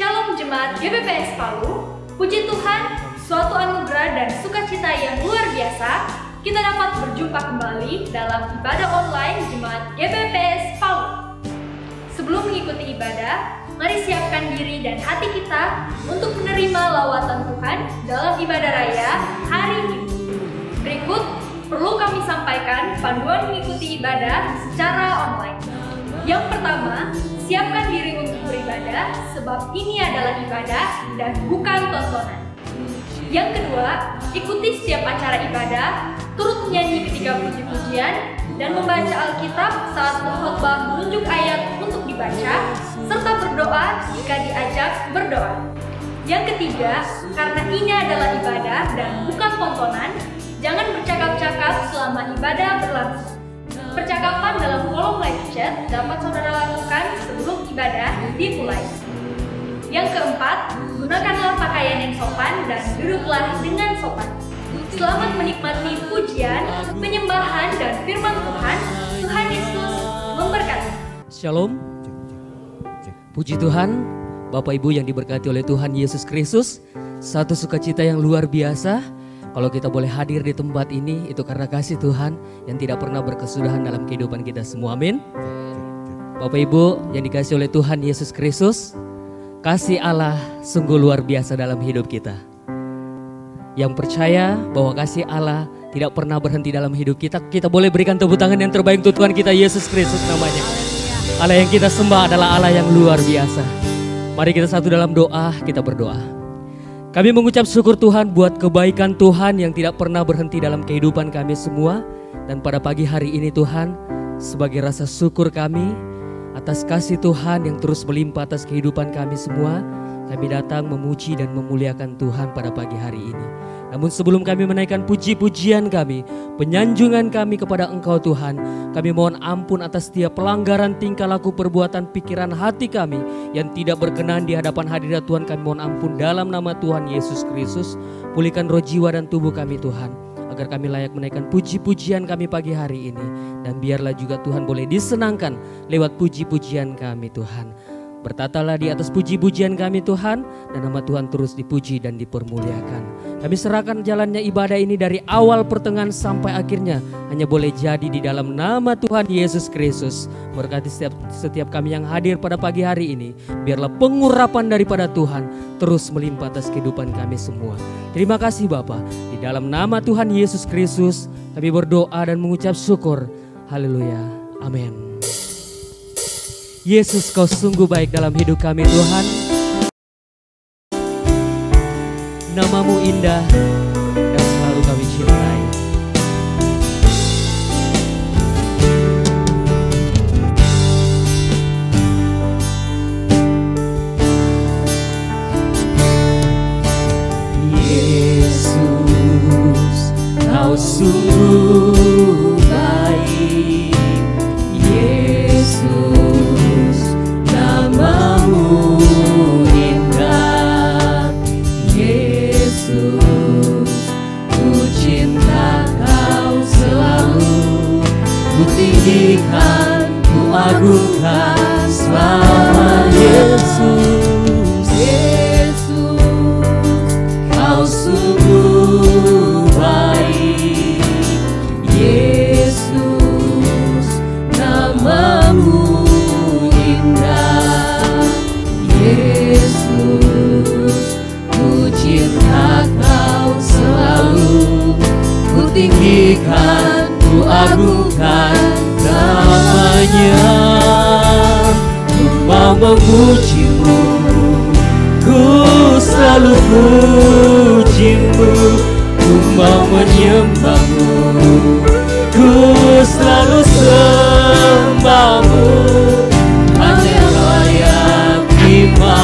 Shalom Jemaat GBPS Palu. Puji Tuhan, suatu anugerah dan sukacita yang luar biasa kita dapat berjumpa kembali dalam ibadah online Jemaat GBPS Palu. Sebelum mengikuti ibadah, mari siapkan diri dan hati kita untuk menerima lawatan Tuhan dalam ibadah raya hari ini. Berikut perlu kami sampaikan panduan mengikuti ibadah secara online. Yang pertama, siapkan diri untuk beribadah sebab ini adalah ibadah dan bukan tontonan. Yang kedua, ikuti setiap acara ibadah, turut menyanyi ketika puji-pujian, dan membaca Alkitab saat pengkhotbah menunjuk ayat untuk dibaca, serta berdoa jika diajak berdoa. Yang ketiga, karena ini adalah ibadah dan bukan tontonan, jangan bercakap-cakap selama ibadah berlangsung. Percakapan dalam kolom live chat dapat saudara lakukan sebelum ibadah dimulai. Yang keempat, gunakanlah pakaian yang sopan dan duduklah dengan sopan. Selamat menikmati pujian, penyembahan, dan firman Tuhan. Tuhan Yesus memberkati. Shalom. Puji Tuhan, Bapak Ibu yang diberkati oleh Tuhan Yesus Kristus. Satu sukacita yang luar biasa. Kalau kita boleh hadir di tempat ini, itu karena kasih Tuhan yang tidak pernah berkesudahan dalam kehidupan kita semua. Amin. Bapak Ibu yang dikasih oleh Tuhan Yesus Kristus, kasih Allah sungguh luar biasa dalam hidup kita. Yang percaya bahwa kasih Allah tidak pernah berhenti dalam hidup kita, kita boleh berikan tepuk tangan yang terbaik untuk Tuhan kita Yesus Kristus namanya. Allah yang kita sembah adalah Allah yang luar biasa. Mari kita satu dalam doa, kita berdoa. Kami mengucap syukur Tuhan buat kebaikan Tuhan yang tidak pernah berhenti dalam kehidupan kami semua. Dan pada pagi hari ini Tuhan, sebagai rasa syukur kami atas kasih Tuhan yang terus melimpah atas kehidupan kami semua, kami datang memuji dan memuliakan Tuhan pada pagi hari ini. Namun sebelum kami menaikkan puji-pujian kami, penyanjungan kami kepada Engkau Tuhan, kami mohon ampun atas setiap pelanggaran tingkah laku perbuatan pikiran hati kami yang tidak berkenan di hadapan hadirat Tuhan. Kami mohon ampun dalam nama Tuhan Yesus Kristus. Pulihkan roh, jiwa, dan tubuh kami Tuhan, agar kami layak menaikkan puji-pujian kami pagi hari ini. Dan biarlah juga Tuhan boleh disenangkan lewat puji-pujian kami Tuhan. Bertatalah di atas puji-pujian kami Tuhan, dan nama Tuhan terus dipuji dan dipermuliakan. Kami serahkan jalannya ibadah ini dari awal pertengahan sampai akhirnya hanya boleh jadi di dalam nama Tuhan Yesus Kristus. Berkati setiap kami yang hadir pada pagi hari ini. Biarlah pengurapan daripada Tuhan terus melimpah atas kehidupan kami semua. Terima kasih Bapa. Di dalam nama Tuhan Yesus Kristus kami berdoa dan mengucap syukur. Haleluya. Amin. Yesus, Kau sungguh baik dalam hidup kami Tuhan. Namamu indah dan selalu kami cintai. Yesus, Kau sungguh baik. Yesus, namamu indah. Yesus, ku cinta Kau selalu. Ku tinggikan, ku agungkan selama Yesus. Yesus, Kau sungguh baik. Yesus, namamu indah. Yesus, ku cinta Kau selalu. Ku tinggikan, ku agungkan namanya. Ku mau memujimu, ku selalu pujimu. Ku mau menyembahmu, ku selalu sembahmu. Hanya layak terima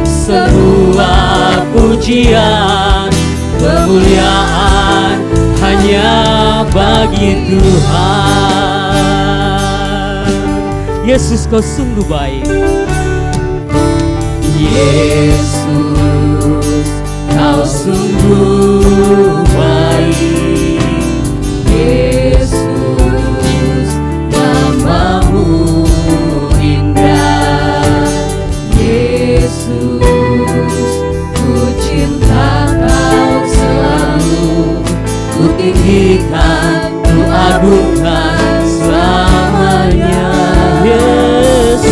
semua pujian, kemuliaan hanya bagi Tuhan. Yesus, Kau sungguh baik. Yesus, Kau sungguh baik. Yesus, namamu indah. Yesus, Yesus, ku cinta Kau selalu, ku tinggikan, ku agungkan selamanya. Yesus,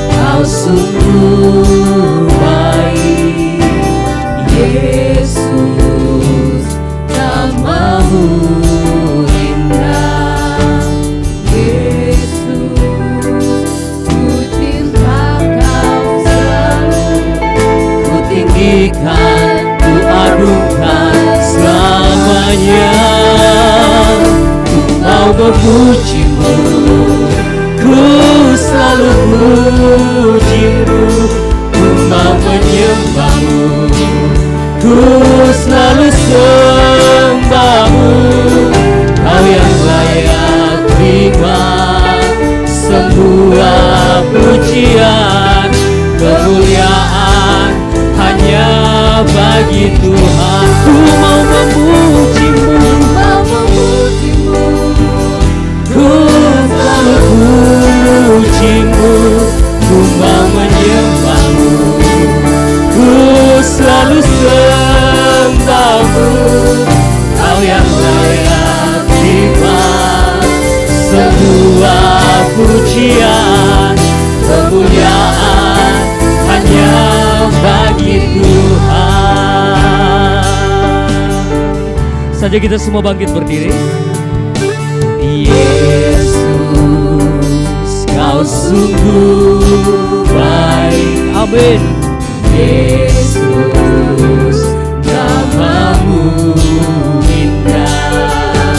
Kau sungguh baik. Yesus, namamu indah. Yesus, ku cinta Kau selalu, ku tinggikan, ku agungkan selamanya. Ku mau memuji-Mu, ku selalu puji-Mu, ku mau menyembah-Mu, ku selalu sembah-Mu. Kau yang layak terima semua pujian, kemuliaan hanya bagi Tuhan. Ku mau memuji-Mu, ku selalu puji-Mu, ku mau menyembah-Mu, ku selalu sembah-Mu. Kau yang layak terima semua pujian, kemuliaan hanya bagi Tuhan. Saja kita semua bangkit berdiri. Yesus, Kau sungguh baik. Amin. Yesus, namamu indah.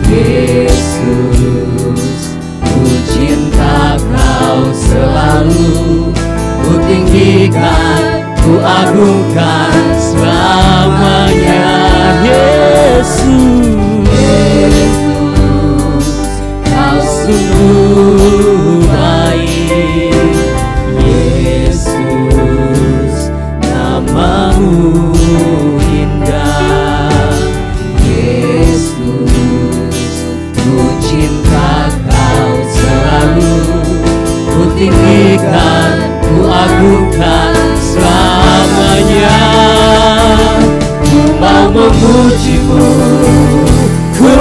Yesus, ku cinta Kau selalu, ku tinggikan, ku agungkan selamanya. Yesus, Kau sungguh baik. Yesus, namamu indah. Yesus, ku cinta Kau selalu, ku tinggikan, ku agungkan selamanya. Ku mau memuji-Mu, ku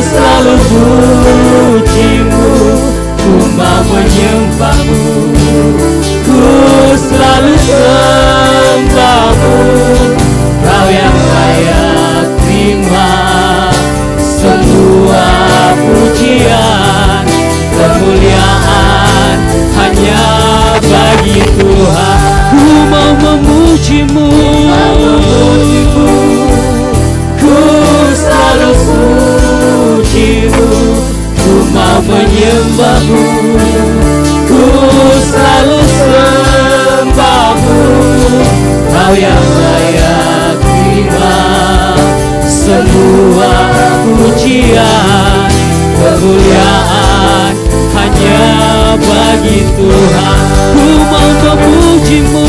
selalu puji-Mu, ku mau menyembah-Mu, ku selalu sembah-Mu. Kau yang layak terima semua pujian, kemuliaan hanya bagi Tuhan. Ku mau memuji-Mu, ku selalu puji-Mu, ku mau menyembah-Mu, ku selalu sembah-Mu. Kau yang layak terima semua pujian, kemuliaan hanya bagi Tuhan. Ku mau memuji-Mu,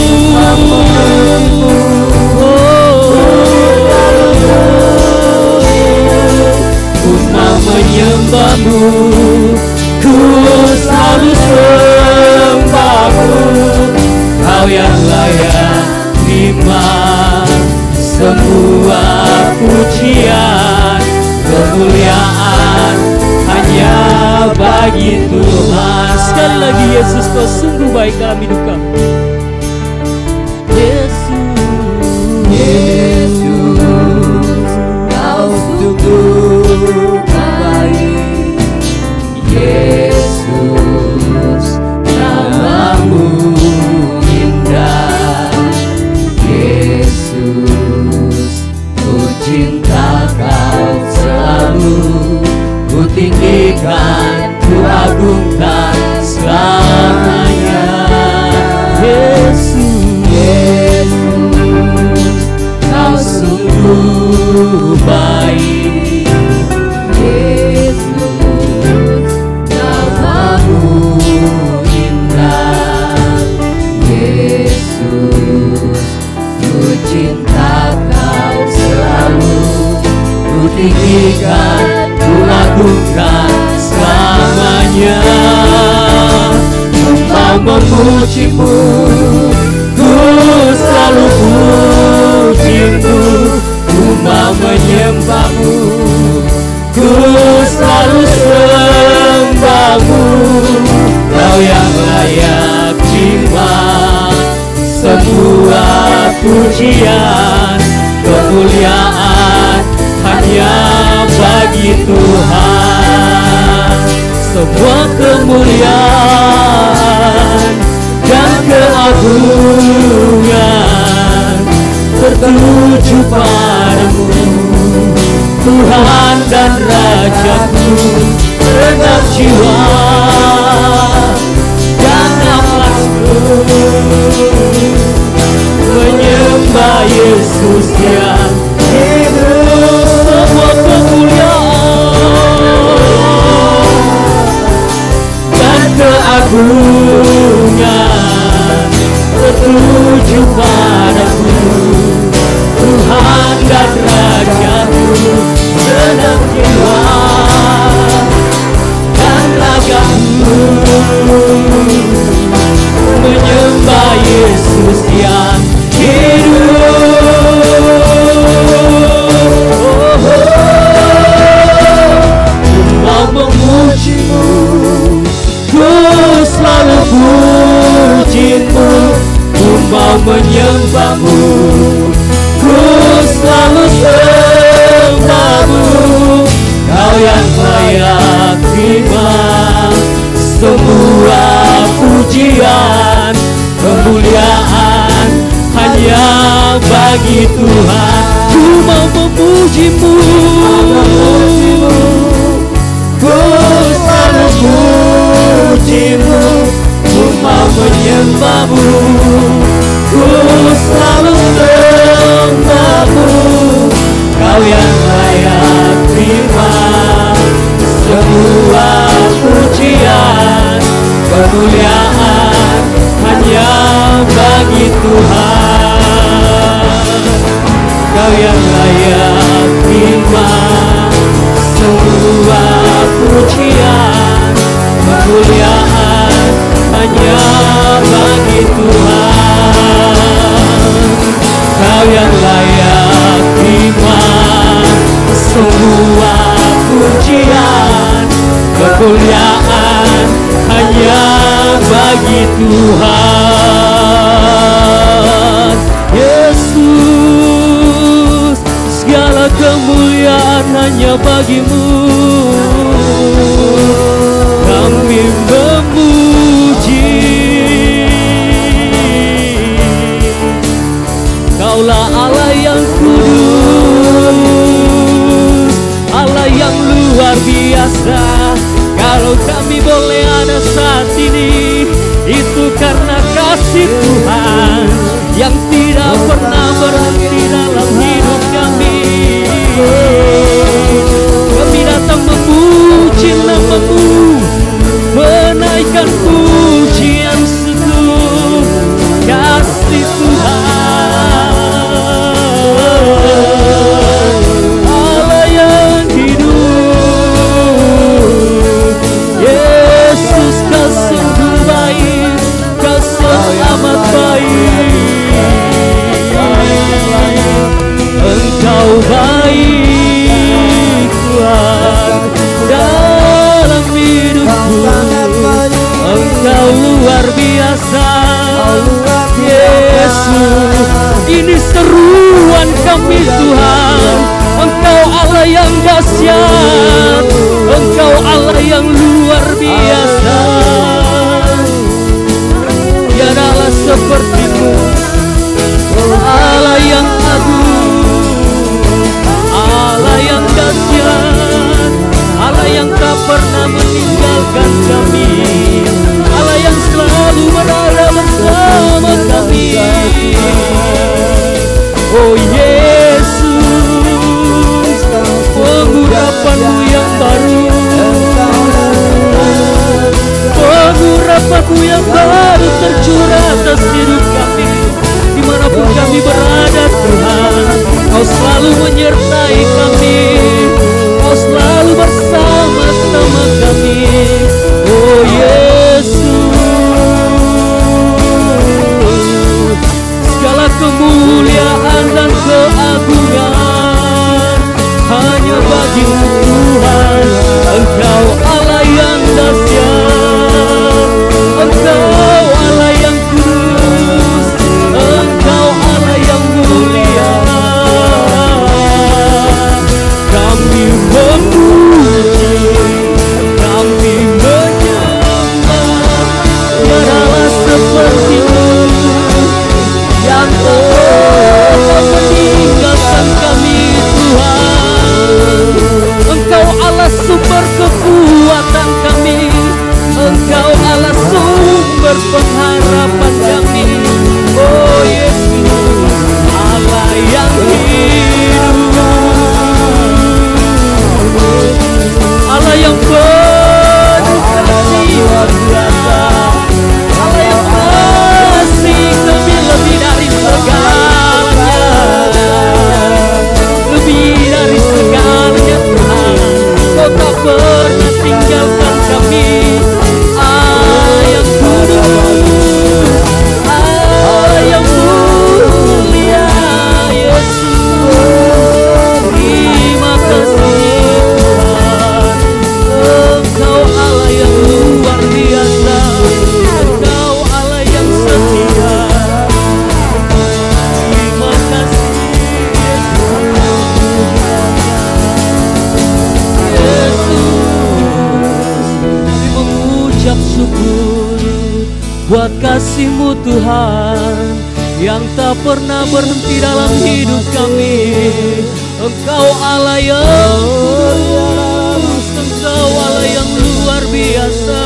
ku mau menyembah-Mu, ku selalu sembah-Mu. Kau yang layak terima semua pujian, kemuliaan hanya bagi Tuhan. Sekali lagi, Yesus, Kau sungguh baik dalam hidup kami. Yesus, Kau sungguh baik. Yesus, namamu indah. Yesus, ku cinta Kau selalu, ku tinggikan, ku agungkan selamanya. Yesus, Kau sungguh baik. Yesus, namamu memujimu, ku selalu pujimu, ku mau menyembahmu, ku selalu sembahmu. Kau yang layak terima semua pujian, kemuliaan hanya bagi Tuhan. Semua kemuliaan dan keagungan tertuju padamu, Tuhan dan Rajaku. Genap jiwa dan nafasku menyembah Yesus yang hidup. Semua kemuliaan dan keagungan tertuju padamu, Tuhan dan Rajaku. Genap jiwa dan ragaku menyembah Yesus yang hidup. Ku mau memujimu, ku selalu pujimu, ku mau menyembahmu, ku selalu sembahmu. Kau yang layak terima semua pujian, kemuliaan hanya bagi Tuhan. Ku mau memujimu, ku selalu pujimu, ku mau menyembahmu, ku selalu sembahmu. Kau yang layak terima semua pujian, kemuliaan hanya bagi Tuhan. Kau yang layak terima semua pujian, kemuliaan hanya bagi Tuhan. Kau yang layak terima semua pujian, kemuliaan hanya bagi Tuhan. Yesus, segala kemuliaan hanya bagimu. Kami memuji, Kaulah Allah yang kudus, Allah yang luar biasa. Kalau kami boleh ada saat ini, itu karena kasih Tuhan yang tidak pernah berhenti dalam hidup kami. Kami datang memuji nama-Mu, menaikkan pujian seluruh kasih Tuhan. Allah yang hidup, Yesus Kau sungguh baik, Kau amat baik. Engkau baik Tuhan dalam hidupku, Engkau luar biasa Yesus. Ini seruan kami Tuhan, Engkau Allah yang dahsyat, Engkau Allah yang luar biasa. Tiada Allah seperti-Mu, Allah yang agung, Allah yang dahsyat, Allah yang tak pernah meninggalkan kami, Allah yang selalu berada bersama kami. Oh Yesus, pengurapan-Mu yang baru, pengurapan-Mu yang baru tercurah atas hidup kami. Dimanapun kami berada Tuhan, Kau selalu menyertai kami, Kau selalu bersama-sama kami. Oh Yesus, buat kasih-Mu Tuhan yang tak pernah berhenti dalam hidup kami. Engkau Allah yang kudus, Engkau Allah yang luar biasa.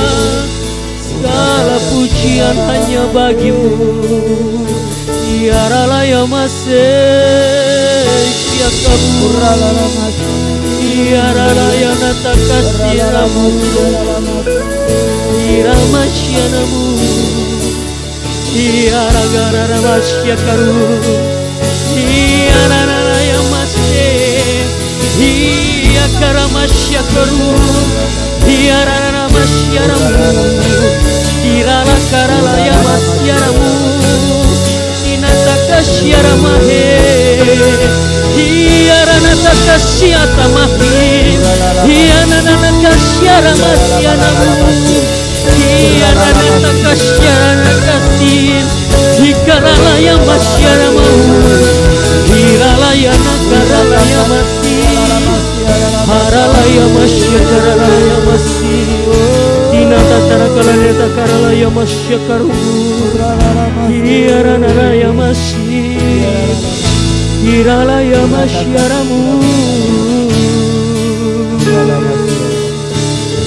Segala pujian hanya bagi-Mu. Ya Ralaya Masih Ya Ralaya Natakasiramu Iramasyanamu Ya Ragara Masyakaru Ya Ralaya Masih Ya Karamasyakaru Ya Ralaya Masyaramu Irala Karalaya Masyaramu Inatakasyara mahe Hiarana takasyata mahi Hiarana takasyara masyanamu Hiarana takasyara kasin Hikaralaya masyaramu Hiralaya nakaralaya masin Haralaya masyakaralaya masin Inatatarakalaneta karalaya masyakaru Hirana raya masin Hiralaya masyaramu.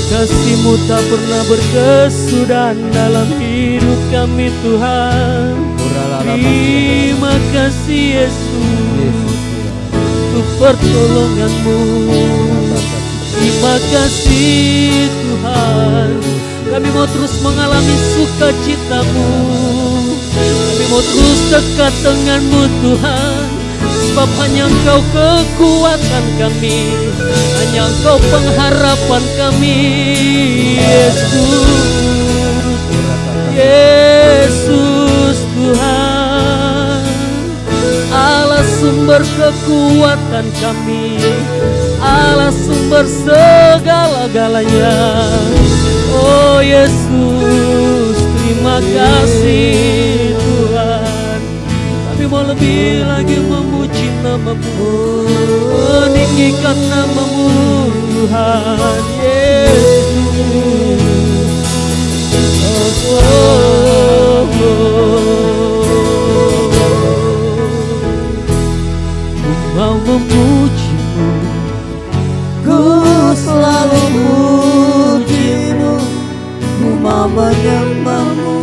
Kasih-Mu tak pernah berkesudahan dalam hidup kami Tuhan. Terima kasih Yesus untuk pertolongan-Mu. Terima kasih Tuhan. Kami mau terus mengalami sukacita-Mu. Kami mau terus dekat dengan-Mu Tuhan. Sebab hanya Engkau kekuatan kami, hanya Engkau pengharapan kami. Yesus Tuhan, Allah sumber kekuatan kami, Allah sumber segala-galanya. Oh Yesus, terima kasih Tuhan. Kami mau lebih lagi memuji nama-Mu, meninggikan nama-Mu Tuhan Yesus. Ku mau memuji-Mu, ku selalu memuji-Mu, ku mau menyembah-Mu,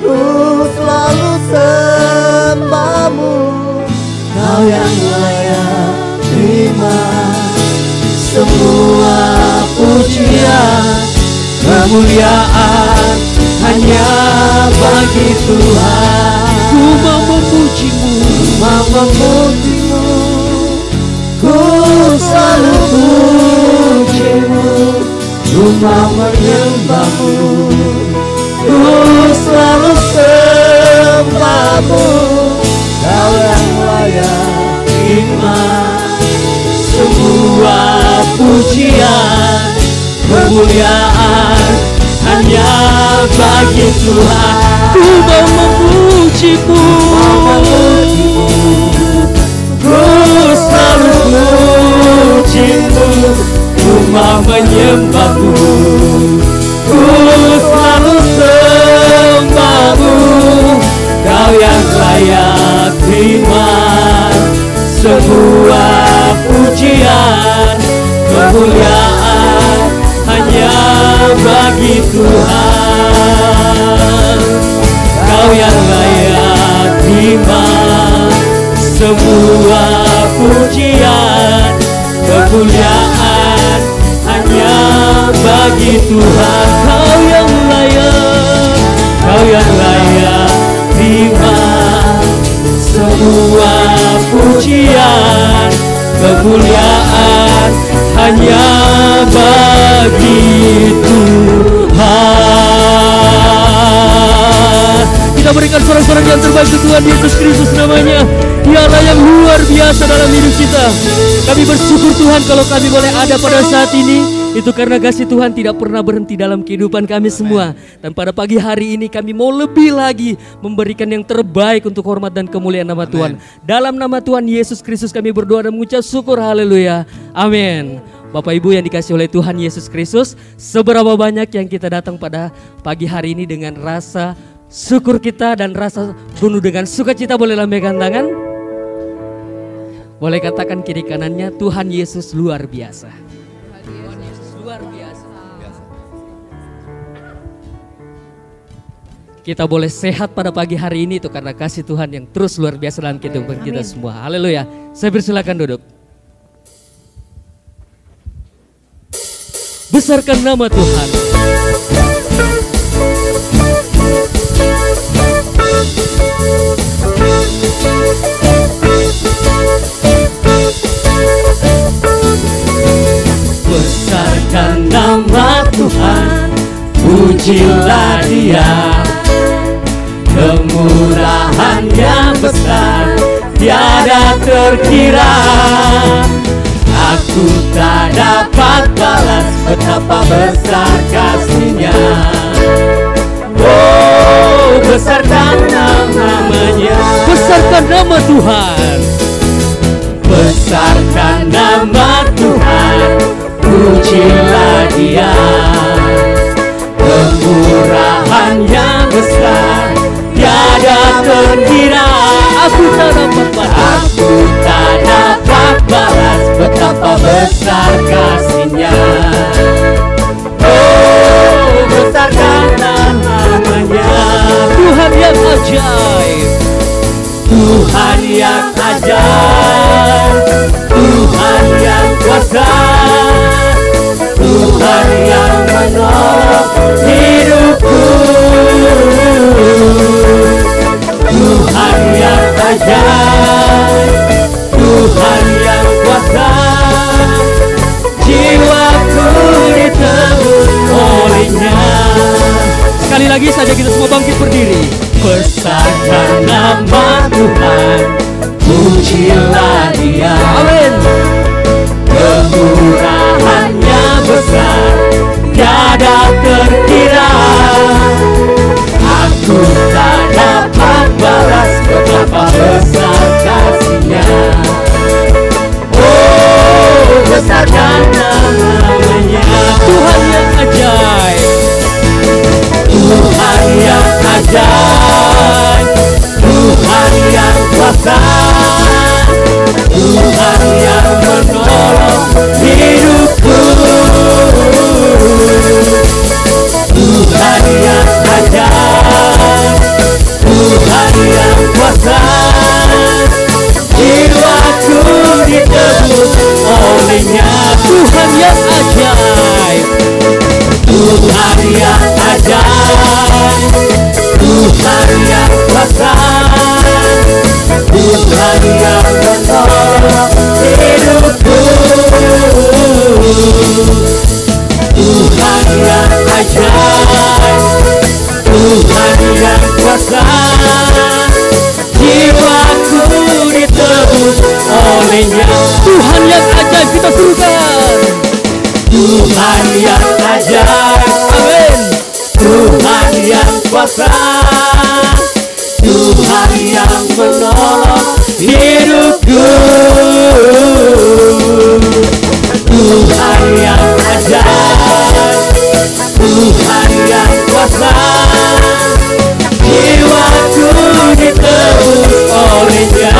ku selalu sembah-Mu. Kau yang layak terima semua pujian, kemuliaan hanya bagi Tuhan. ku mau memuji-Mu, Mau memuji-Mu, ku selalu puji-Mu, ku mau menyembah-Mu, ku selalu sembah-Mu. Kau yang layak terima semua pujian, kemuliaan hanya bagi Tuhan. ku mau memuji-Mu, ku selalu puji-Mu, ku mau menyembah-Mu, ku selalu sembah-Mu. Kau yang layak terima semua pujian, kemuliaan hanya bagi Tuhan. Kau yang layak terima semua pujian, kemuliaan hanya bagi Tuhan. Kau yang layak terima semua pujian, kemuliaan hanya bagi Tuhan. kita berikan sorak-sorak yang terbaik untuk Tuhan Yesus Kristus namanya. Dialah yang luar biasa dalam hidup kita. Kami bersyukur Tuhan kalau kami boleh ada pada saat ini. Itu karena kasih Tuhan tidak pernah berhenti dalam kehidupan kami semua. Dan pada pagi hari ini kami mau lebih lagi memberikan yang terbaik untuk hormat dan kemuliaan nama Tuhan. Dalam nama Tuhan Yesus Kristus kami berdoa dan mengucap syukur, haleluya, amin. Bapak Ibu yang dikasih oleh Tuhan Yesus Kristus, seberapa banyak yang kita datang pada pagi hari ini dengan rasa syukur kita dan rasa penuh dengan sukacita. Boleh lambaikan tangan? Boleh katakan kiri kanannya, Tuhan Yesus luar biasa. Tuhan Yesus luar biasa. Kita boleh sehat pada pagi hari ini itu karena kasih Tuhan yang terus luar biasa dalam kehidupan kita semua. Haleluya. Saya persilakan duduk. Besarkan nama Tuhan. Besarkan nama Tuhan, pujilah Dia. Kemurahan-Nya besar, tiada terkira. Aku tak dapat balas betapa besar kasih-Nya. Oh, besarkan nama-Nya. Besarkan nama Tuhan. Besarkan nama Tuhan, pujilah Dia. Kemurahan-Nya besar, tiada terkira. Aku tak dapat balas. Aku tak dapat balas betapa besar kasih-Nya. Oh, besarkan nama-Nya. Tuhan yang ajaib. Tuhan yang ajaib, Tuhan yang kuasa, Tuhan yang menolong hidupku. Tuhan yang ajaib, Tuhan yang kuasa, jiwaku ditebus oleh-Nya. Sekali lagi saja kita semua bangkit berdiri. Besarkan nama Tuhan, pujilah Dia. Amin. Kemurahan-Nya besar, tiada terkira. Aku tak dapat balas betapa besar kasih-Nya. Oh, besarkan nama-Nya. Tuhan yang ajaib. Tuhan yang ajaib, Tuhan yang kuasa, Tuhan yang menolong hidupku. Tuhan yang ajaib, Tuhan yang kuasa, jiwaku ditebus oleh-Nya. Tuhan yang ajaib. Tuhan yang ajaib, Tuhan yang kuasa, Tuhan yang menolong hidupku. Tuhan yang ajaib, Tuhan yang kuasa, jiwaku ditebus oleh-Nya. Tuhan yang ajaib, kita serukan. Tuhan yang ajaib, Amin. Tuhan yang kuasa, Tuhan yang menolong hidupku. Tuhan yang ajaib, Tuhan yang kuasa, jiwaku ditebus oleh-Nya.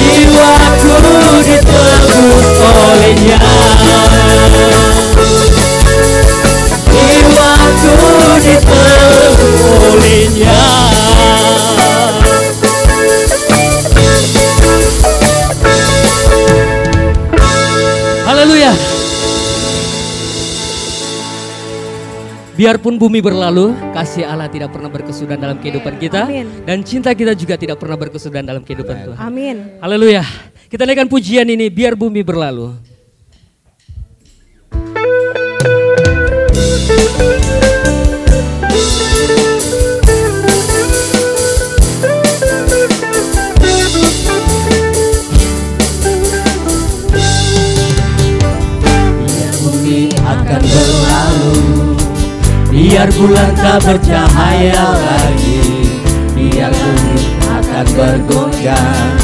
Jiwaku ditebus oleh-Nya. Jiwaku ditebus oleh-Nya. Haleluya. Biarpun bumi berlalu, kasih Allah tidak pernah berkesudahan dalam kehidupan kita. Amin. Dan cinta kita juga tidak pernah berkesudahan dalam kehidupan Tuhan. Amin. Haleluya. Kita naikkan pujian ini, biar bumi berlalu. Biar bumi akan berlalu, biar bulan tak bercahaya lagi, biar bumi akan bergoyang,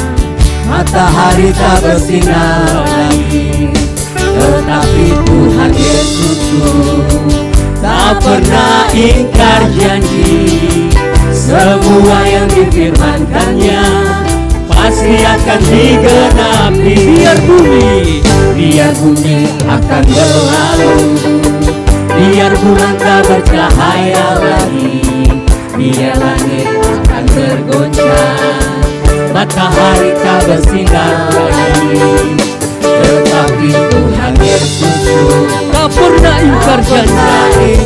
matahari tak bersinar lagi. Tetapi Tuhan Yesusku tak pernah ingkar janji. Semua yang difirmankannya pasti akan digenapi. Biar bumi akan berlalu, biar bulan tak bercahaya lagi, biar langit akan bergoncang, matahari tak bersinar lagi. Tetapi Tuhan Yesusku tak pernah ingkar janji.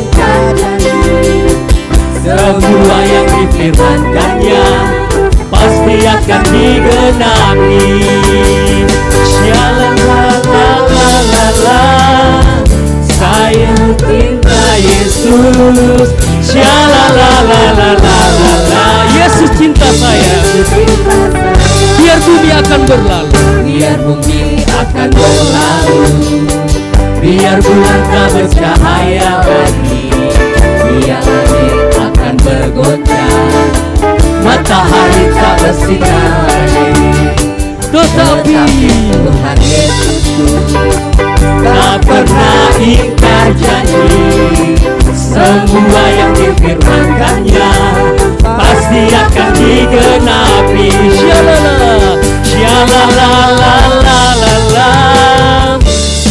Semua yang difirmankannya pasti akan digenapi. Shalalalalala, saya cinta Yesus. Shalalalalala, Yesus cinta saya. Biar bumi akan berlalu, biar bumi akan berlalu, biar bulan tak bercahaya lagi, biar langit akan bergoncang, matahari tak bersinar lagi. tetapi Tuhan Yesusku tak pernah ingkar janji. Semua yang difirmankannya pasti akan digenapi. Shalalalalala,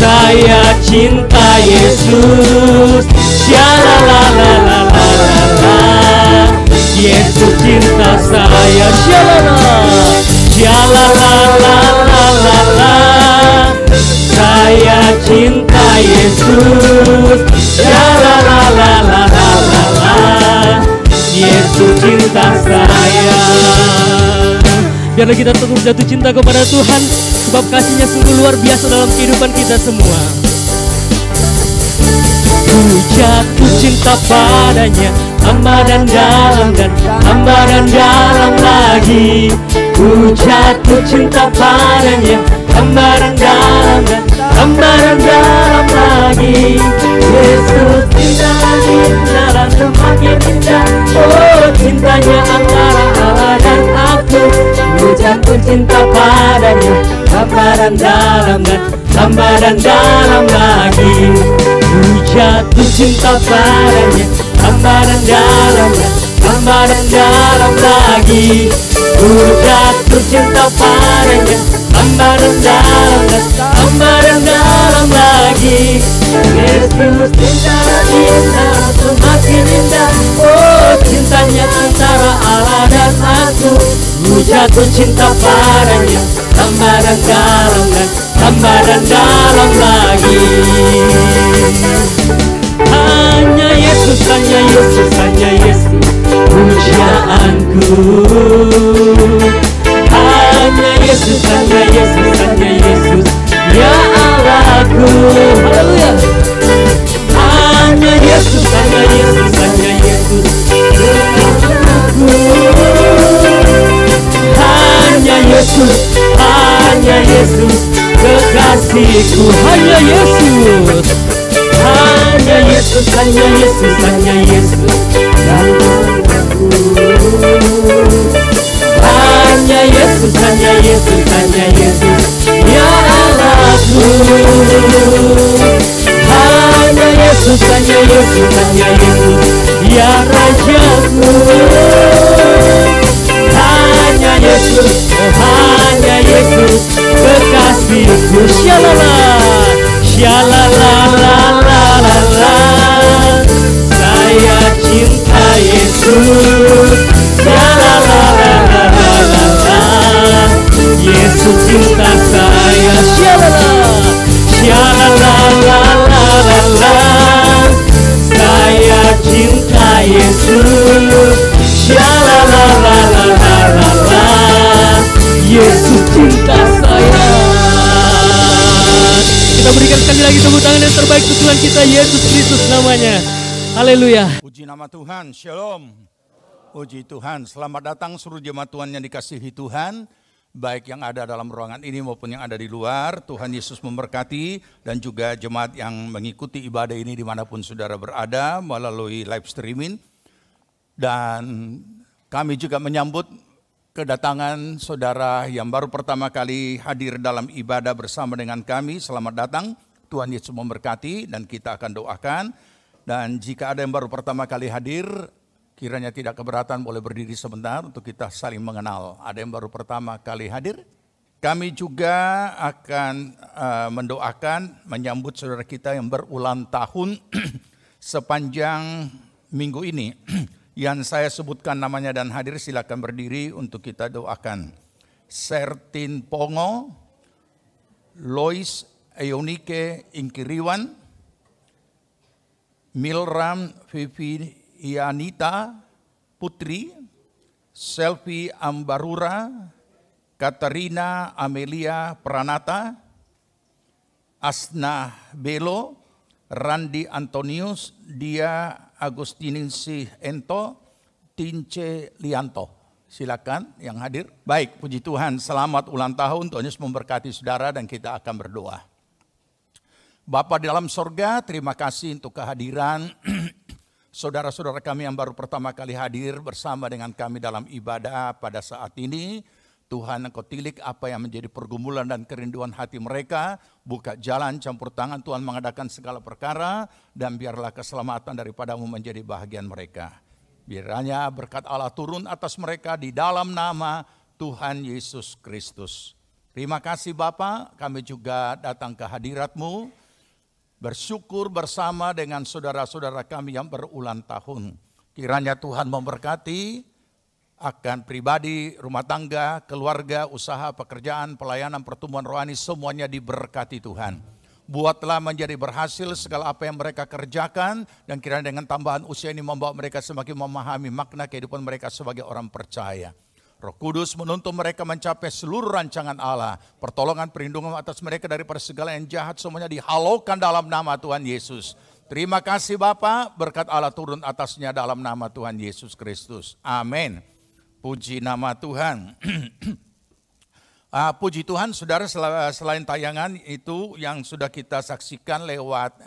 saya cinta Yesus. Shalalalalala, Yesus cinta saya. Shalalalalala, saya cinta Yesus. Shalalalalala, Yesus cinta saya. biarlah kita terus jatuh cinta kepada Tuhan, sebab kasih-Nya sungguh luar biasa dalam kehidupan kita semua. Ku jatuh cinta padanya, tambah dan dalam dan tambah dan dalam lagi. Ku jatuh cinta padanya, tambah dan dalam dan tambah dan dalam lagi. Yesus cinta dalam semakin indah. Oh, cintanya antara Allah dan aku. Ku jatuh cinta padanya, tambah dan dalam dan tambah dan dalam lagi. Ku jatuh cinta padanya, tambah dan dalam dan tambah dan dalam lagi. Ku jatuh cinta padanya, tambah dan dalam dan tambah dan dalam lagi. Yesus cinta indah, semakin indah. Oh, cintanya antara Allah dan aku. Ku jatuh cinta padanya, tambah dan dalam dan tambah dan dalam lagi. Hanya Yesus, hanya Yesus, hanya Yesus pujaanku. Hanya Yesus, hanya Yesus, hanya Yesus, ya Allahku. Haleluya. Hanya Yesus, hanya Yesus, hanya Yesus pujaanku. Hanya Yesus, hanya Yesus kekasihku. Hanya Yesus, hanya Yesus, hanya Yesus, hanya Yesus yang mengaku. Hanya Yesus, hanya Yesus, hanya Yesus, ya Allahku. Hanya Yesus, hanya Yesus, hanya Yesus, ya Rajaku. Hanya Yesus, oh hanya Yesus kekasihku. Shalala, shalalalalala, saya cinta Yesus. Shalalalalala, Yesus cinta saya. Shalala, shalalalalala, saya cinta Yesus. Shalalalalala, Yesus cinta saya. kita berikan sekali lagi tepuk tangan yang terbaik untuk Tuhan kita Yesus Kristus namanya. Haleluya. Puji nama Tuhan, Shalom. Puji Tuhan, selamat datang seluruh jemaat Tuhan yang dikasihi Tuhan. Baik yang ada dalam ruangan ini maupun yang ada di luar. Tuhan Yesus memberkati dan juga jemaat yang mengikuti ibadah ini dimanapun saudara berada melalui live streaming. Dan kami juga menyambut kedatangan saudara yang baru pertama kali hadir dalam ibadah bersama dengan kami. Selamat datang, Tuhan Yesus memberkati dan kita akan doakan. Dan jika ada yang baru pertama kali hadir, kiranya tidak keberatan boleh berdiri sebentar untuk kita saling mengenal. Ada yang baru pertama kali hadir? Kami juga akan mendoakan menyambut saudara kita yang berulang tahun sepanjang minggu ini. Yang saya sebutkan namanya dan hadir, silakan berdiri untuk kita doakan. Sertin Pongo, Lois Eunike Inkiriwan, Milram Vivianita Putri, Selvi Ambarura, Katarina Amelia Pranata, Asna Belo, Randi Antonius, Dia Agustininsi Ento, Tince Lianto. Silakan yang hadir. Baik, puji Tuhan, selamat ulang tahun. Tuhan Yesus memberkati saudara dan kita akan berdoa. Bapa di dalam sorga, terima kasih untuk kehadiran saudara-saudara kami yang baru pertama kali hadir bersama dengan kami dalam ibadah pada saat ini. Tuhan, Engkau tilik apa yang menjadi pergumulan dan kerinduan hati mereka. Buka jalan, campur tangan, Tuhan mengadakan segala perkara. Dan biarlah keselamatan daripadamu menjadi bahagian mereka. Biarnya berkat Allah turun atas mereka di dalam nama Tuhan Yesus Kristus. Terima kasih Bapa, kami juga datang ke hadirat-Mu. Bersyukur bersama dengan saudara-saudara kami yang berulang tahun. Kiranya Tuhan memberkati akan pribadi, rumah tangga, keluarga, usaha, pekerjaan, pelayanan, pertumbuhan rohani, semuanya diberkati Tuhan. Buatlah menjadi berhasil segala apa yang mereka kerjakan, dan kiranya dengan tambahan usia ini membawa mereka semakin memahami makna kehidupan mereka sebagai orang percaya. Roh Kudus menuntun mereka mencapai seluruh rancangan Allah. Pertolongan, perlindungan atas mereka daripada segala yang jahat, semuanya dihalaukan dalam nama Tuhan Yesus. Terima kasih Bapa, berkat Allah turun atasnya dalam nama Tuhan Yesus Kristus. Amin. Puji nama Tuhan. Puji Tuhan, saudara, selain tayangan itu yang sudah kita saksikan lewat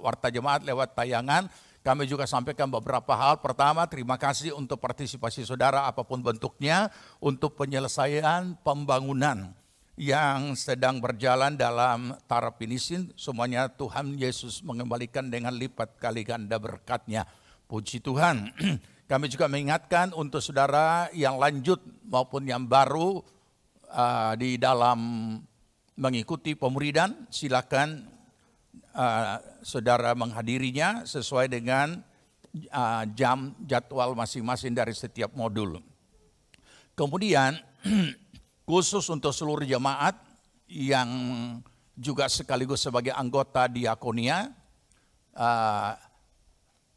Warta Jemaat, lewat tayangan, kami juga sampaikan beberapa hal. Pertama, terima kasih untuk partisipasi saudara apapun bentuknya untuk penyelesaian pembangunan yang sedang berjalan dalam taraf finisin. Semuanya Tuhan Yesus mengembalikan dengan lipat kali ganda berkat-Nya. Puji Tuhan. Kami juga mengingatkan untuk saudara yang lanjut maupun yang baru di dalam mengikuti pemuridan, silakan saudara menghadirinya sesuai dengan jam jadwal masing-masing dari setiap modul. Kemudian khusus untuk seluruh jemaat yang juga sekaligus sebagai anggota diakonia,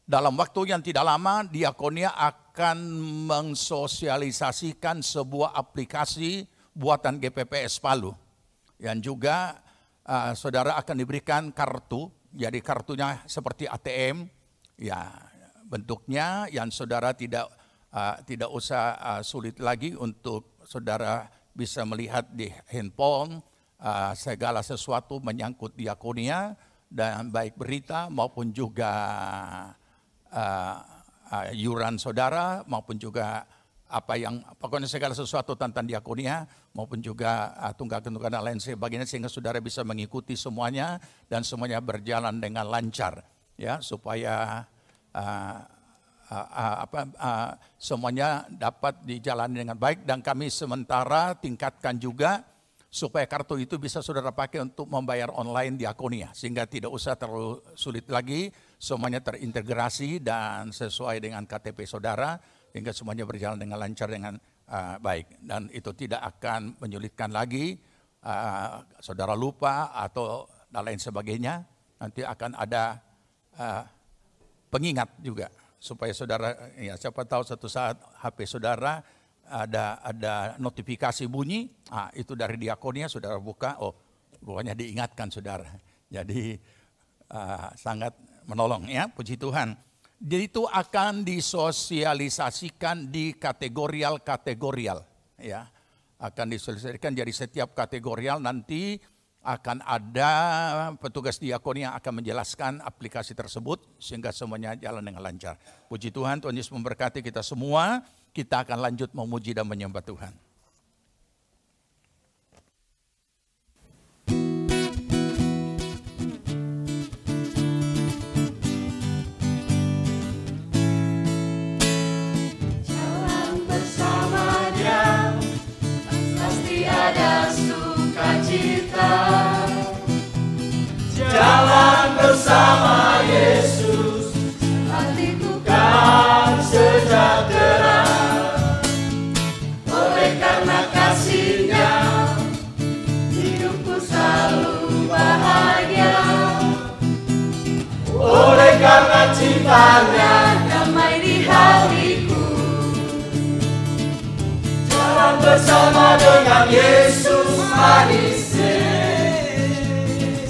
dalam waktu yang tidak lama diakonia akan mensosialisasikan sebuah aplikasi buatan GPPS Palu. Yang juga saudara akan diberikan kartu, jadi kartunya seperti ATM, ya bentuknya yang saudara tidak usah sulit lagi untuk saudara bisa melihat di handphone segala sesuatu menyangkut diakonia, dan baik berita maupun juga iuran saudara maupun juga apa yang pokoknya segala sesuatu tentang diakonia maupun juga tunggakan-tunggakan lain sebagainya, sehingga saudara bisa mengikuti semuanya dan semuanya berjalan dengan lancar, ya, supaya semuanya dapat dijalani dengan baik. Dan kami sementara tingkatkan juga supaya kartu itu bisa saudara pakai untuk membayar online diakonia, sehingga tidak usah terlalu sulit lagi, semuanya terintegrasi dan sesuai dengan KTP saudara, hingga semuanya berjalan dengan lancar dengan baik. Dan itu tidak akan menyulitkan lagi, saudara lupa atau dan lain sebagainya. Nanti akan ada pengingat juga supaya saudara, ya siapa tahu satu saat HP saudara ada notifikasi bunyi, itu dari diakonia, saudara buka, oh pokoknya diingatkan saudara. Jadi sangat menolong, ya, puji Tuhan. Jadi itu akan disosialisasikan di kategorial, ya, akan disosialisasikan. Jadi setiap kategorial nanti akan ada petugas diakoni yang akan menjelaskan aplikasi tersebut sehingga semuanya jalan dengan lancar. Puji Tuhan, Tuhan Yesus memberkati kita semua. Kita akan lanjut memuji dan menyembah Tuhan. Jalan bersama Dia, pasti ada sukacita. Jalan bersama Yesus, hatiku kan sejahtera. Oleh karena kasih-Nya, hidupku selalu bahagia. Oleh karena cinta-Nya, damai di hatiku. Jalan bersama dengan Yesus manis,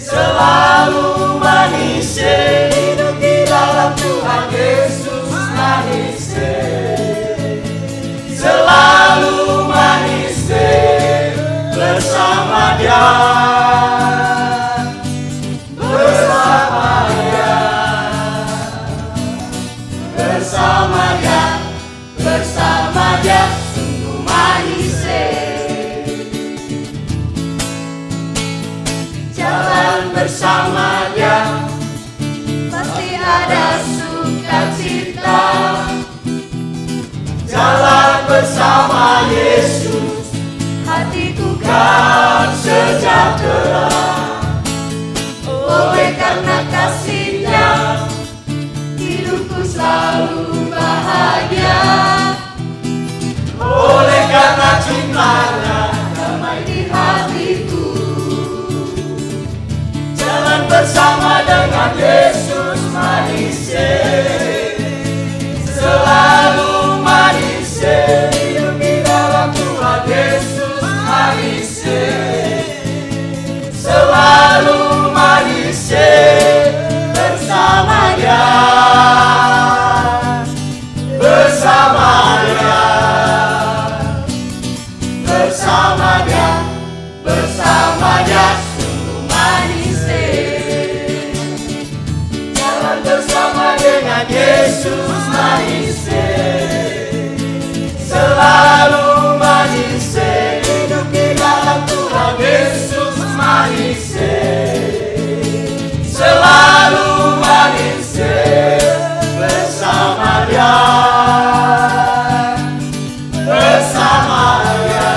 selalu manis, hidup di dalam Tuhan Yesus manis, selalu manis, bersama Dia, bersama Dia, bersama Dia, bersama Dia, sungguh manis. Jalan bersama Dia, pasti ada sukacita. Jalan bersama Yesus, hatiku kan sejahtera. Oleh karena kasih-Nya, hidupku selalu bahagia. Oleh karena cinta-Nya, damai di hatiku. Jalan bersama dengan Yesus manis, selalu manis, hidup di dalam Tuhan Yesus manis, selalu manis, bersama Dia, bersama Dia, bersama Dia, bersama Dia, sungguh manis. Jalan bersama dengan Yesus manis, selalu manis, hidup di dalam Tuhan Yesus manis, selalu manis, bersama Dia, bersama Dia,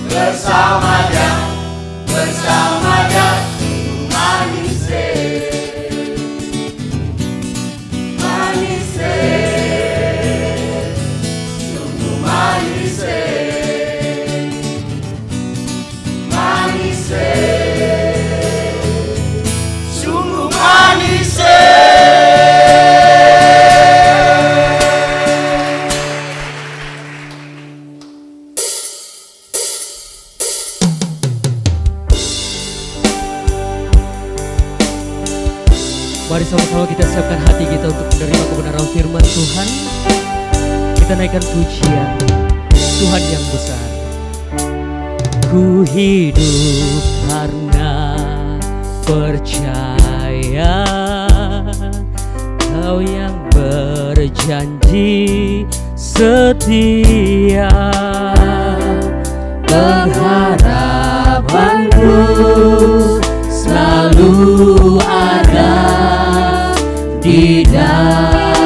bersama Dia, bersama Dia, sungguh manis, manis, sungguh manis, manis, sungguh manis. Mari sama-sama kita siapkan hati kita untuk menerima kebenaran firman Tuhan. Kita naikkan pujian Tuhan yang besar. Ku hidup karena percaya Kau yang berjanji setia. Pengharapanku selalu ada di dalam-Mu.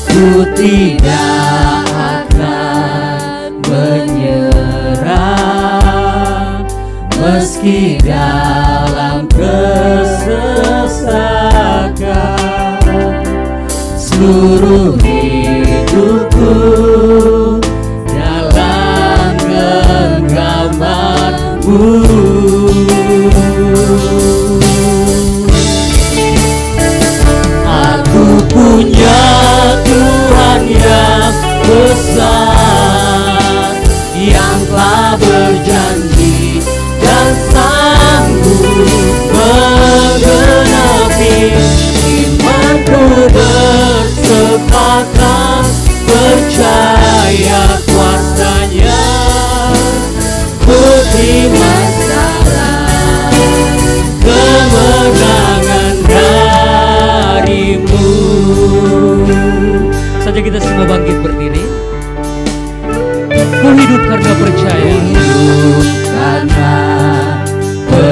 Ku tidak akan menyerah meski dalam kesesakan. Seluruh hidupku dalam genggaman-Mu. Aku punya Tuhan yang besar, yang telah berjanji dan sanggup menggenapi. Imanku bersepakat percaya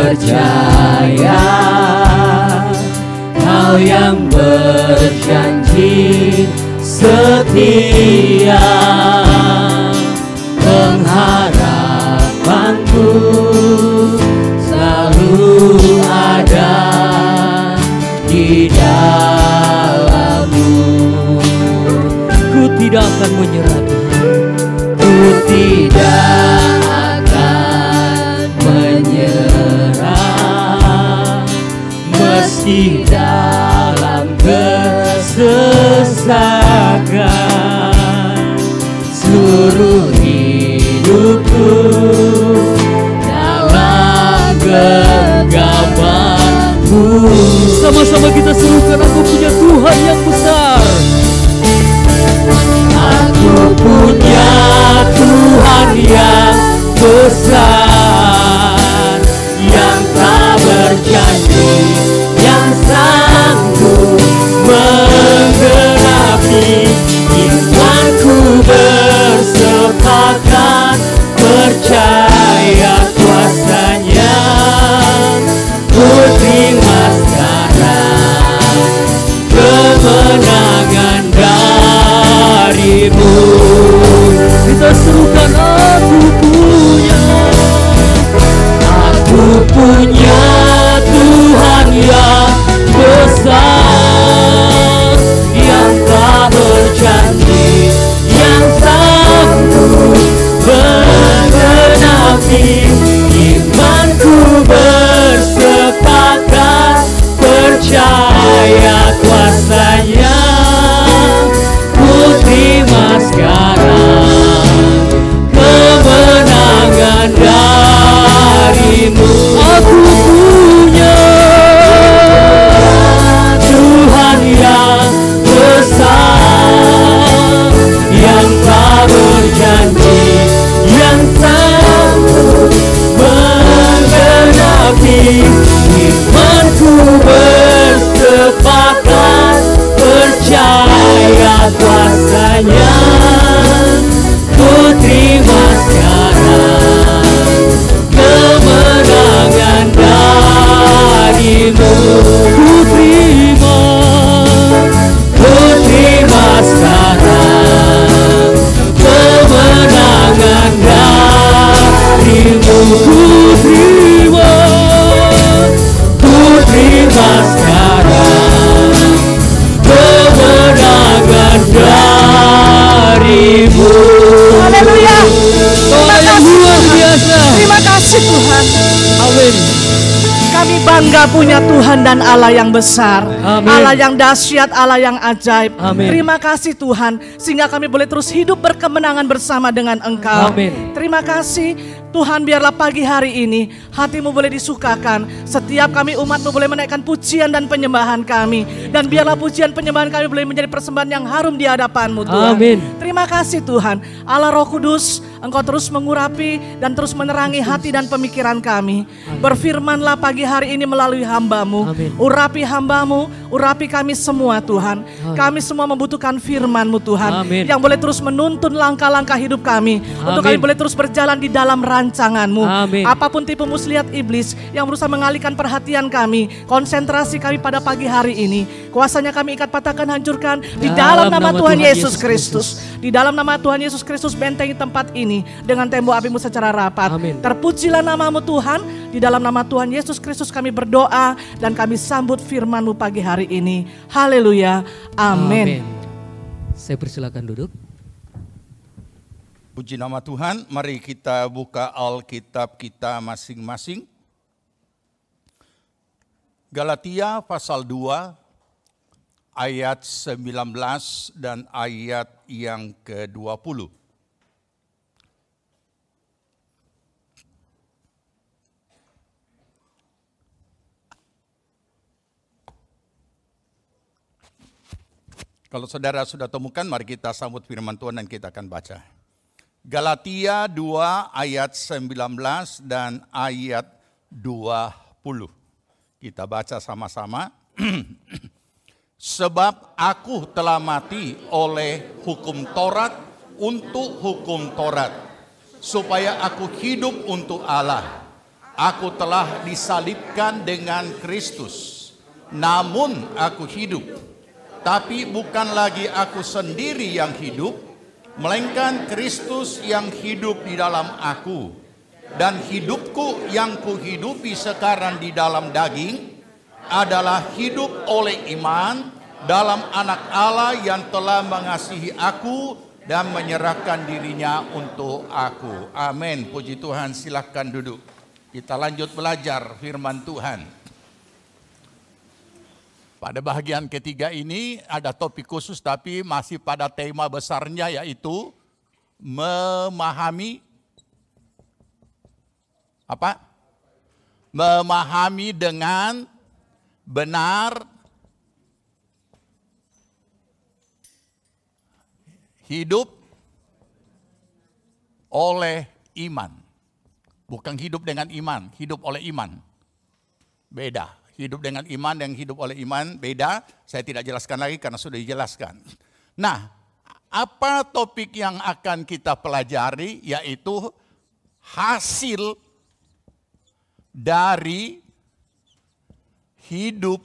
percaya, Kau yang berjanji setia, pengharapanku selalu ada di dalam-Mu. Ku tidak akan menyerah, Ku tidak akan menyerah, meski dalam kesesakan. Seluruh hidupku dalam genggaman-Mu. sama-sama kita serukan, aku punya Tuhan yang besar. Aku punya Tuhan yang besar, yang tak berjanji, yang sanggup menggenapi. Imanku bersepakat, percaya kuasa-Nya. Ku terima sekarang kemenangan dari-Mu. Kita serukan, Aku punya Tuhan yang besar, yang tak berjanji, yang sanggup menggenapi. Imanku bersepakat, percaya kuasa-Nya. Ku terima sekarang kemenangan dari-Mu. Aku punya Tuhan yang besar, yang tak berjanji, yang sanggup menggenapi. Imanku bersepakat, percaya kuasa-Nya. Ku terima sekarang kemenangan dari-Mu. Ku terima sekarang kemenangan dari-Mu. Ku terima sekarang kemenangan dari-Mu. Haleluya. Tuhan yang luar biasa. Terima kasih Tuhan. Amin. Kami bangga punya Tuhan dan Allah yang besar, Amin. Allah yang dahsyat, Allah yang ajaib. Amin. Terima kasih Tuhan, sehingga kami boleh terus hidup berkemenangan bersama dengan Engkau. Amin. Terima kasih Tuhan, biarlah pagi hari ini hati-Mu boleh disukakan. Setiap kami umat-Mu boleh menaikkan pujian dan penyembahan kami. Dan biarlah pujian penyembahan kami boleh menjadi persembahan yang harum di hadapan-Mu Tuhan. Amin. Terima kasih Tuhan, Allah Roh Kudus, Engkau terus mengurapi dan terus menerangi hati dan pemikiran kami. Berfirmanlah pagi hari ini melalui hamba-Mu. Amin. Urapi hamba-Mu, urapi kami semua Tuhan. Kami semua membutuhkan firman-Mu Tuhan. Amin. Yang boleh terus menuntun langkah-langkah hidup kami. Untuk kami Amin. boleh terus berjalan di dalam rancangan-Mu. Amin. Apapun tipu muslihat iblis yang berusaha mengalihkan perhatian kami, konsentrasi kami pada pagi hari ini, kuasanya kami ikat, patahkan, hancurkan di dalam nama Tuhan Yesus Kristus. Di dalam nama Tuhan Yesus Kristus, bentengi tempat ini dengan tembok api-Mu secara rapat. Amin. Terpujilah nama-Mu Tuhan. Di dalam nama Tuhan Yesus Kristus kami berdoa dan kami sambut firman-Mu pagi hari ini. Haleluya. Amin. Saya persilakan duduk. Puji nama Tuhan, mari kita buka Alkitab kita masing-masing. Galatia pasal 2 ayat 19 dan ayat yang ke-20. Kalau saudara sudah temukan, mari kita sambut firman Tuhan dan kita akan baca. Galatia 2 ayat 19 dan ayat 20. Kita baca sama-sama. Sebab aku telah mati oleh hukum Taurat untuk hukum Taurat, supaya aku hidup untuk Allah. Aku telah disalibkan dengan Kristus. Namun aku hidup. Tapi bukan lagi aku sendiri yang hidup, melainkan Kristus yang hidup di dalam aku. Dan hidupku yang kuhidupi sekarang di dalam daging adalah hidup oleh iman dalam Anak Allah yang telah mengasihi aku dan menyerahkan dirinya untuk aku. Amin. Puji Tuhan, silakan duduk. Kita lanjut belajar firman Tuhan. Pada bagian ketiga ini ada topik khusus tapi masih pada tema besarnya, yaitu memahami apa? Memahami dengan benar hidup oleh iman. Bukan hidup dengan iman, hidup oleh iman. Beda. Hidup dengan iman dan hidup oleh iman beda. Saya tidak jelaskan lagi karena sudah dijelaskan. Nah, apa topik yang akan kita pelajari? Yaitu hasil dari hidup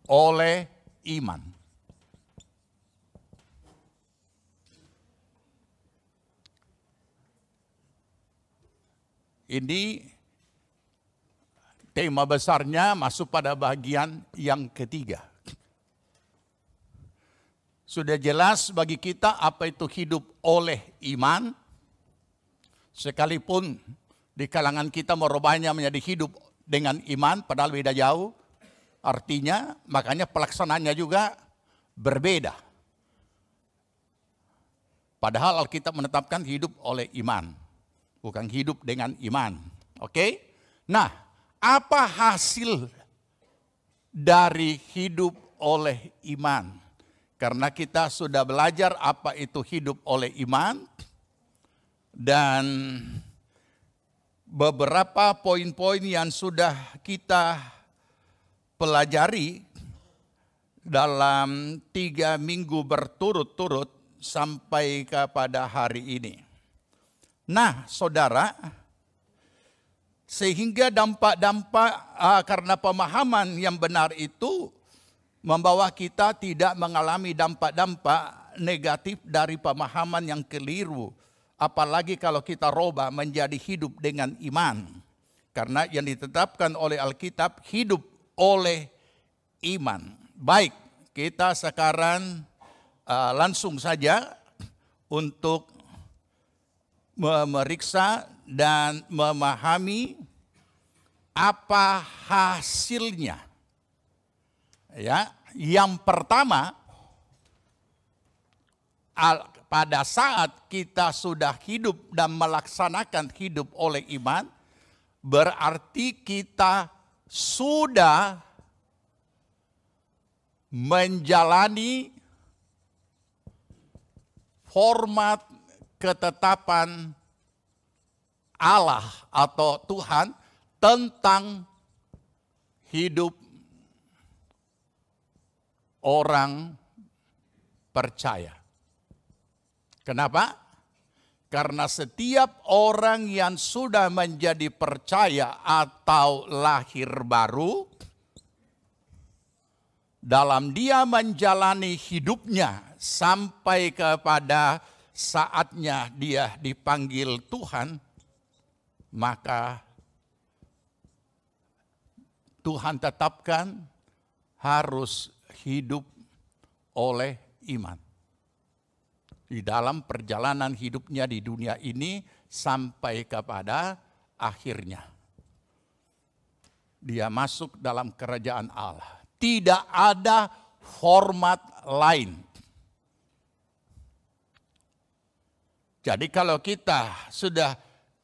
oleh iman. Ini tema besarnya masuk pada bagian yang ketiga. Sudah jelas bagi kita apa itu hidup oleh iman. Sekalipun di kalangan kita merubahnya menjadi hidup dengan iman, padahal beda jauh. Artinya, makanya pelaksanaannya juga berbeda. Padahal Alkitab menetapkan hidup oleh iman. Bukan hidup dengan iman. Oke? Nah, apa hasil dari hidup oleh iman? Karena kita sudah belajar apa itu hidup oleh iman. Dan beberapa poin-poin yang sudah kita pelajari dalam 3 minggu berturut-turut sampai kepada hari ini. Nah, saudara, sehingga dampak-dampak karena pemahaman yang benar itu membawa kita tidak mengalami dampak-dampak negatif dari pemahaman yang keliru. Apalagi kalau kita robah menjadi hidup dengan iman. Karena yang ditetapkan oleh Alkitab hidup oleh iman. Baik, kita sekarang langsung saja untuk memeriksa dan memahami apa hasilnya. Ya, yang pertama, pada saat kita sudah hidup dan melaksanakan hidup oleh iman, berarti kita sudah menjalani format ketetapan Allah atau Tuhan tentang hidup orang percaya. Kenapa? Karena setiap orang yang sudah menjadi percaya atau lahir baru, dalam dia menjalani hidupnya sampai kepada saatnya dia dipanggil Tuhan, maka Tuhan tetapkan harus hidup oleh iman. Di dalam perjalanan hidupnya di dunia ini sampai kepada akhirnya. Dia masuk dalam kerajaan Allah. Tidak ada format lain. Jadi kalau kita sudah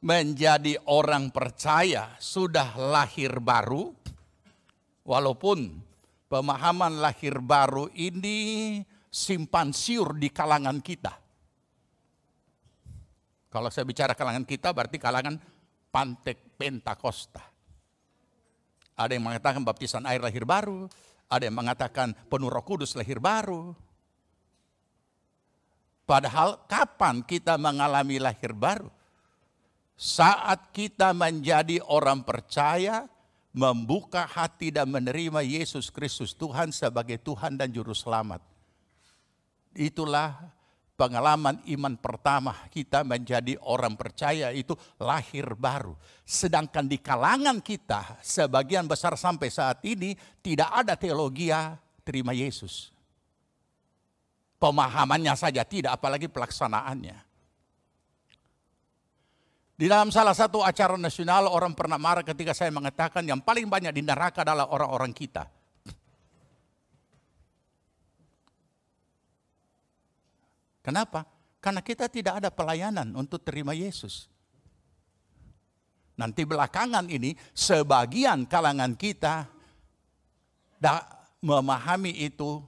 menjadi orang percaya, sudah lahir baru, walaupun pemahaman lahir baru ini simpan siur di kalangan kita. Kalau saya bicara kalangan kita berarti kalangan Pantek Pentakosta. Ada yang mengatakan baptisan air lahir baru, ada yang mengatakan penuh Roh Kudus lahir baru. Padahal kapan kita mengalami lahir baru? Saat kita menjadi orang percaya, membuka hati dan menerima Yesus Kristus Tuhan sebagai Tuhan dan Juru Selamat. Itulah pengalaman iman pertama kita menjadi orang percaya, itu lahir baru. Sedangkan di kalangan kita, sebagian besar sampai saat ini tidak ada teologia terima Yesus. Pemahamannya saja tidak, apalagi pelaksanaannya. Di dalam salah satu acara nasional orang pernah marah ketika saya mengatakan yang paling banyak di neraka adalah orang-orang kita. Kenapa? Karena kita tidak ada pelayanan untuk terima Yesus. Nanti belakangan ini sebagian kalangan kita memahami itu,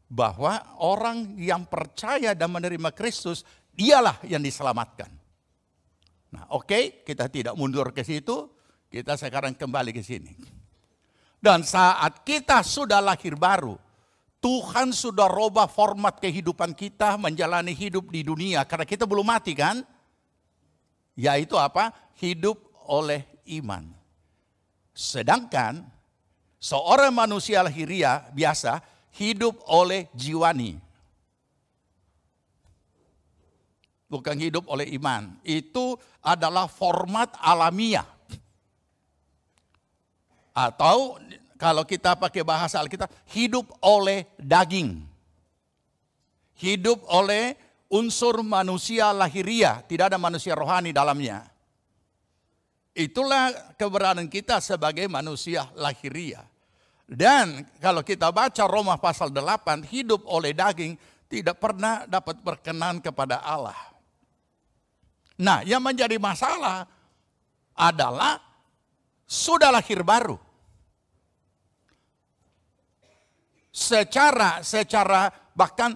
bahwa orang yang percaya dan menerima Kristus dialah yang diselamatkan. Nah, oke, kita tidak mundur ke situ, kita sekarang kembali ke sini. Dan saat kita sudah lahir baru, Tuhan sudah rubah format kehidupan kita menjalani hidup di dunia. Karena kita belum mati kan? Yaitu apa? Hidup oleh iman. Sedangkan seorang manusia lahiriah biasa hidup oleh jiwani. Bukan hidup oleh iman. Itu adalah format alamiah. Atau kalau kita pakai bahasa Alkitab, hidup oleh daging. Hidup oleh unsur manusia lahiriah. Tidak ada manusia rohani dalamnya. Itulah keberadaan kita sebagai manusia lahiriah. Dan kalau kita baca Roma pasal 8, hidup oleh daging tidak pernah dapat berkenan kepada Allah. Nah, yang menjadi masalah adalah sudah lahir baru. Secara bahkan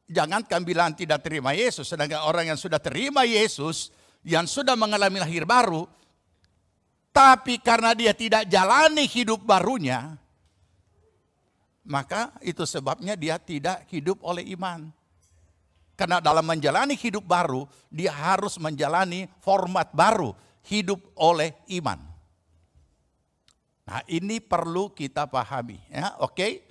jangankan bilang tidak terima Yesus, sedangkan orang yang sudah terima Yesus, yang sudah mengalami lahir baru, tapi karena dia tidak jalani hidup barunya, maka itu sebabnya dia tidak hidup oleh iman. Karena dalam menjalani hidup baru, dia harus menjalani format baru, hidup oleh iman. Nah, ini perlu kita pahami, ya, oke?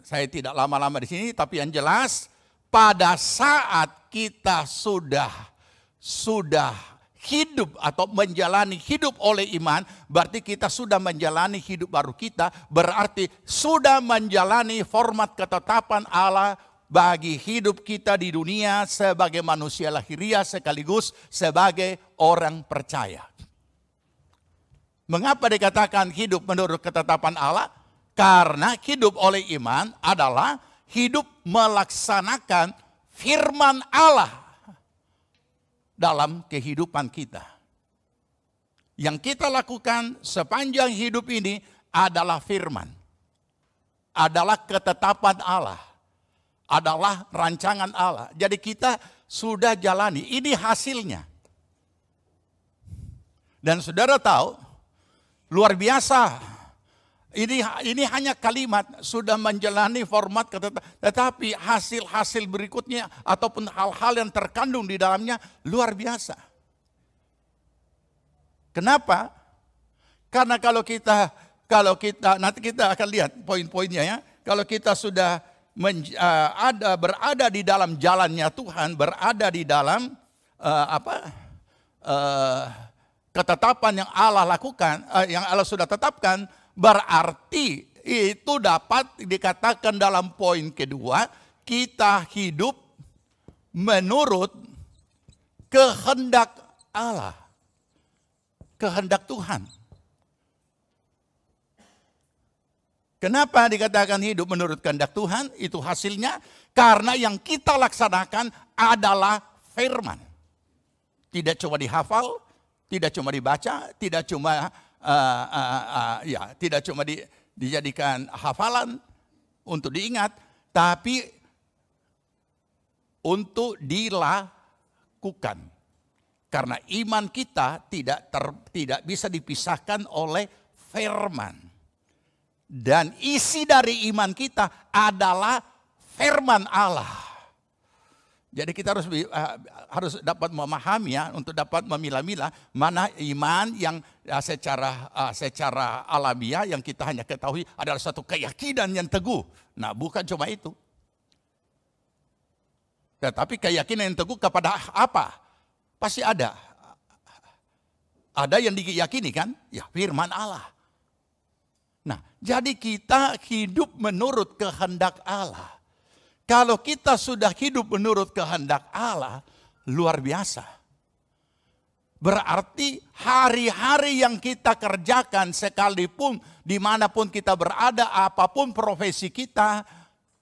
Saya tidak lama-lama di sini, tapi yang jelas pada saat kita sudah hidup atau menjalani hidup oleh iman, berarti kita sudah menjalani hidup baru kita, berarti sudah menjalani format ketetapan Allah bagi hidup kita di dunia sebagai manusia lahiriah sekaligus sebagai orang percaya. Mengapa dikatakan hidup menurut ketetapan Allah? Karena hidup oleh iman adalah hidup melaksanakan firman Allah dalam kehidupan kita. Yang kita lakukan sepanjang hidup ini adalah firman. Adalah ketetapan Allah. Adalah rancangan Allah. Jadi kita sudah jalani. Ini hasilnya. Dan saudara tahu, luar biasa. Ini hanya kalimat sudah menjalani format ketetapan. Tetapi hasil-hasil berikutnya ataupun hal-hal yang terkandung di dalamnya luar biasa. Kenapa? Karena kalau kita nanti kita akan lihat poin-poinnya ya. Kalau kita sudah berada di dalam jalannya Tuhan, berada di dalam ketetapan yang Allah lakukan, yang Allah sudah tetapkan, berarti itu dapat dikatakan dalam poin kedua, kita hidup menurut kehendak Allah, kehendak Tuhan. Kenapa dikatakan hidup menurut kehendak Tuhan? Itu hasilnya karena yang kita laksanakan adalah firman. Tidak cuma dihafal, tidak cuma dibaca, tidak cuma dijadikan hafalan untuk diingat, tapi untuk dilakukan. Karena iman kita tidak bisa dipisahkan oleh firman. Dan isi dari iman kita adalah firman Allah. Jadi kita harus dapat memahami ya, untuk dapat memilah-milah mana iman yang secara alamiah yang kita hanya ketahui adalah satu keyakinan yang teguh. Nah, bukan cuma itu. Tetapi keyakinan yang teguh kepada apa? Pasti ada. Ada yang diyakini kan? Ya, firman Allah. Nah, jadi kita hidup menurut kehendak Allah. Kalau kita sudah hidup menurut kehendak Allah, luar biasa. Berarti hari-hari yang kita kerjakan sekalipun dimanapun kita berada, apapun profesi kita,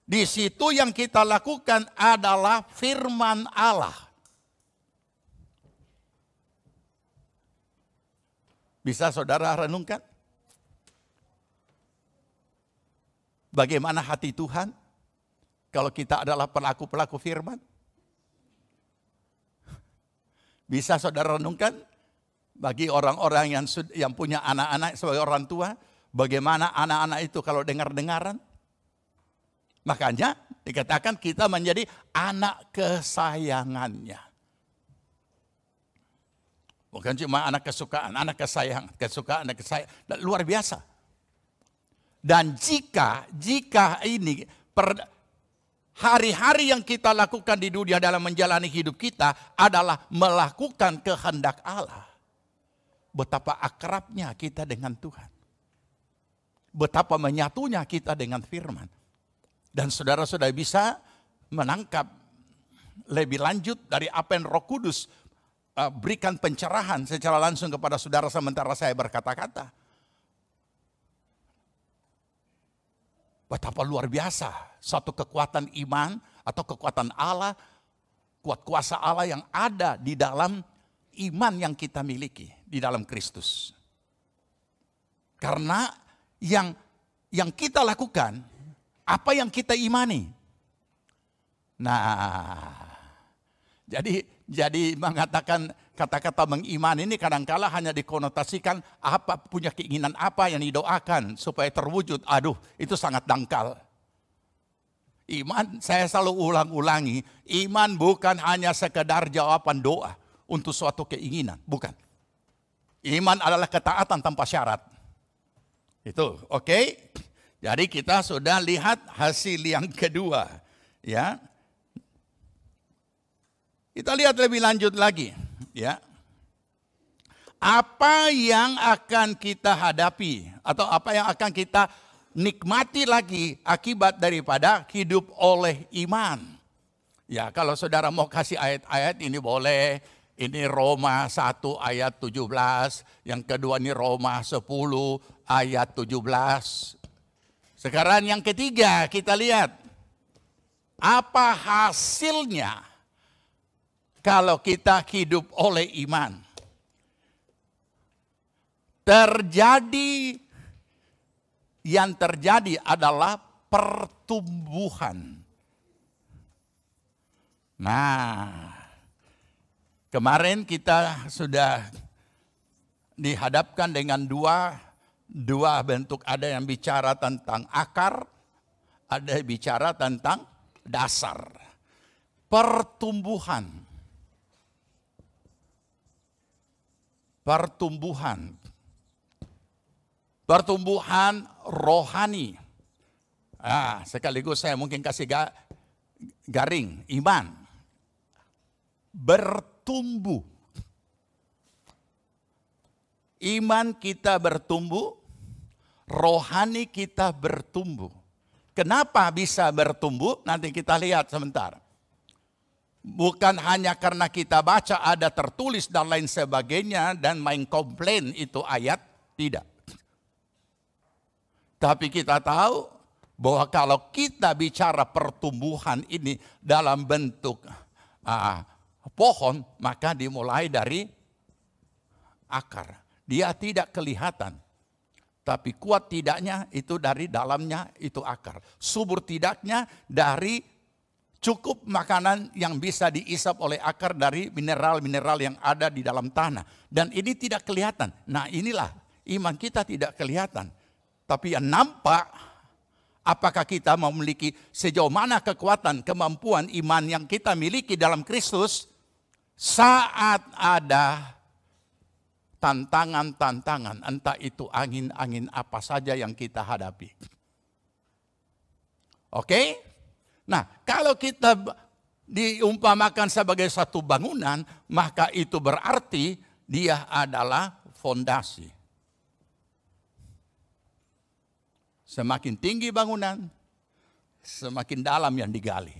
di situ yang kita lakukan adalah firman Allah. Bisa saudara renungkan? Bagaimana hati Tuhan? Kalau kita adalah pelaku-pelaku firman. Bisa saudara renungkan? Bagi orang-orang yang punya anak-anak sebagai orang tua. Bagaimana anak-anak itu kalau dengar-dengaran? Makanya dikatakan kita menjadi anak kesayangannya. Bukan cuma anak kesukaan, anak kesayangan. Kesukaan, anak kesayangan. Luar biasa. Dan jika ini hari-hari yang kita lakukan di dunia dalam menjalani hidup kita adalah melakukan kehendak Allah. Betapa akrabnya kita dengan Tuhan. Betapa menyatunya kita dengan firman. Dan saudara-saudara bisa menangkap lebih lanjut dari apa yang Roh Kudus berikan pencerahan secara langsung kepada saudara sementara saya berkata-kata. Betapa luar biasa satu kekuatan iman atau kekuatan Allah, kuat kuasa Allah yang ada di dalam iman yang kita miliki di dalam Kristus. Karena yang kita lakukan, apa yang kita imani. Nah, jadi mengatakan kata-kata mengiman ini kadangkala hanya dikonotasikan apa, punya keinginan apa yang didoakan supaya terwujud. Aduh, itu sangat dangkal. Iman, saya selalu ulang-ulangi, iman bukan hanya sekedar jawaban doa untuk suatu keinginan, bukan. Iman adalah ketaatan tanpa syarat. Itu, oke? Jadi kita sudah lihat hasil yang kedua, ya. Kita lihat lebih lanjut lagi. Ya, apa yang akan kita hadapi atau apa yang akan kita nikmati lagi akibat daripada hidup oleh iman. Ya, kalau saudara mau kasih ayat-ayat ini boleh. Ini Roma 1 ayat 17, yang kedua ini Roma 10 ayat 17. Sekarang yang ketiga kita lihat apa hasilnya kalau kita hidup oleh iman. Yang terjadi adalah pertumbuhan. Nah, kemarin kita sudah dihadapkan dengan dua bentuk. Ada yang bicara tentang akar, ada yang bicara tentang dasar. Pertumbuhan rohani. Sekaligus saya mungkin kasih garing iman. Bertumbuh. Iman kita bertumbuh, rohani kita bertumbuh. Kenapa bisa bertumbuh? Nanti kita lihat sebentar. Bukan hanya karena kita baca ada tertulis dan lain sebagainya dan main komplain itu ayat, tidak. Tapi kita tahu bahwa kalau kita bicara pertumbuhan ini dalam bentuk pohon, maka dimulai dari akar. Dia tidak kelihatan. Tapi kuat tidaknya itu dari dalamnya itu akar. Subur tidaknya dari cukup makanan yang bisa diisap oleh akar dari mineral-mineral yang ada di dalam tanah. Dan ini tidak kelihatan. Nah inilah iman kita tidak kelihatan. Tapi yang nampak Apakah kita memiliki sejauh mana kekuatan, kemampuan iman yang kita miliki dalam Kristus saat ada tantangan-tantangan, entah itu angin-angin apa saja yang kita hadapi. Oke? Nah, kalau kita diumpamakan sebagai satu bangunan, maka itu berarti dia adalah fondasi. Semakin tinggi bangunan, semakin dalam yang digali.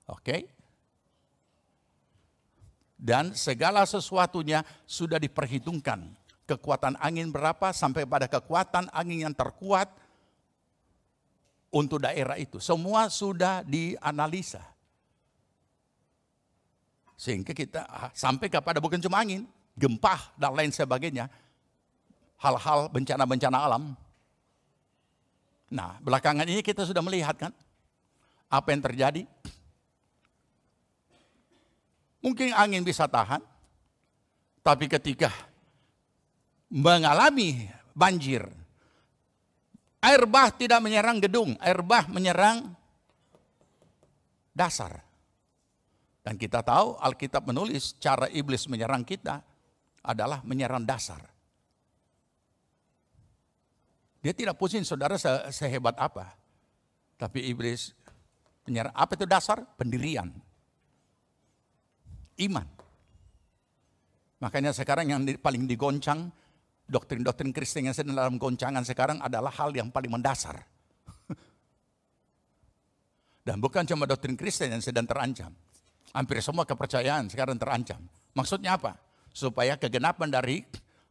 Oke? Dan segala sesuatunya sudah diperhitungkan. Kekuatan angin berapa sampai pada kekuatan angin yang terkuat untuk daerah itu. Semua sudah dianalisa. Sehingga kita sampai kepada bukan cuma angin, gempa dan lain sebagainya. Hal-hal bencana-bencana alam. Nah, belakangan ini kita sudah melihat kan apa yang terjadi. Mungkin angin bisa tahan, tapi ketika mengalami banjir, air bah tidak menyerang gedung, air bah menyerang dasar. Dan kita tahu Alkitab menulis cara iblis menyerang kita adalah menyerang dasar. Dia tidak pusing saudara sehebat apa. Tapi iblis menyerang. Apa itu dasar? Pendirian. Iman. Makanya sekarang yang paling digoncang, doktrin-doktrin Kristen yang sedang dalam goncangan sekarang adalah hal yang paling mendasar. Dan bukan cuma doktrin Kristen yang sedang terancam. Hampir semua kepercayaan sekarang terancam. Maksudnya apa? Supaya kegenapan dari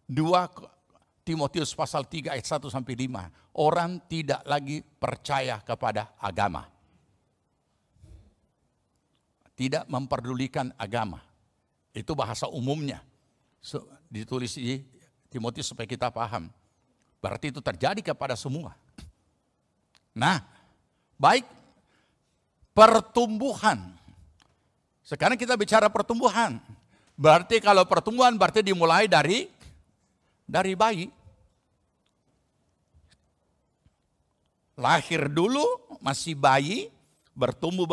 2 Timotius pasal 3 ayat 1 sampai 5. Orang tidak lagi percaya kepada agama. Tidak memperdulikan agama. Itu bahasa umumnya. Ditulis di Timotius supaya kita paham. Berarti itu terjadi kepada semua. Nah, baik pertumbuhan. Sekarang kita bicara pertumbuhan. Berarti kalau pertumbuhan berarti dimulai dari bayi. Lahir dulu masih bayi, bertumbuh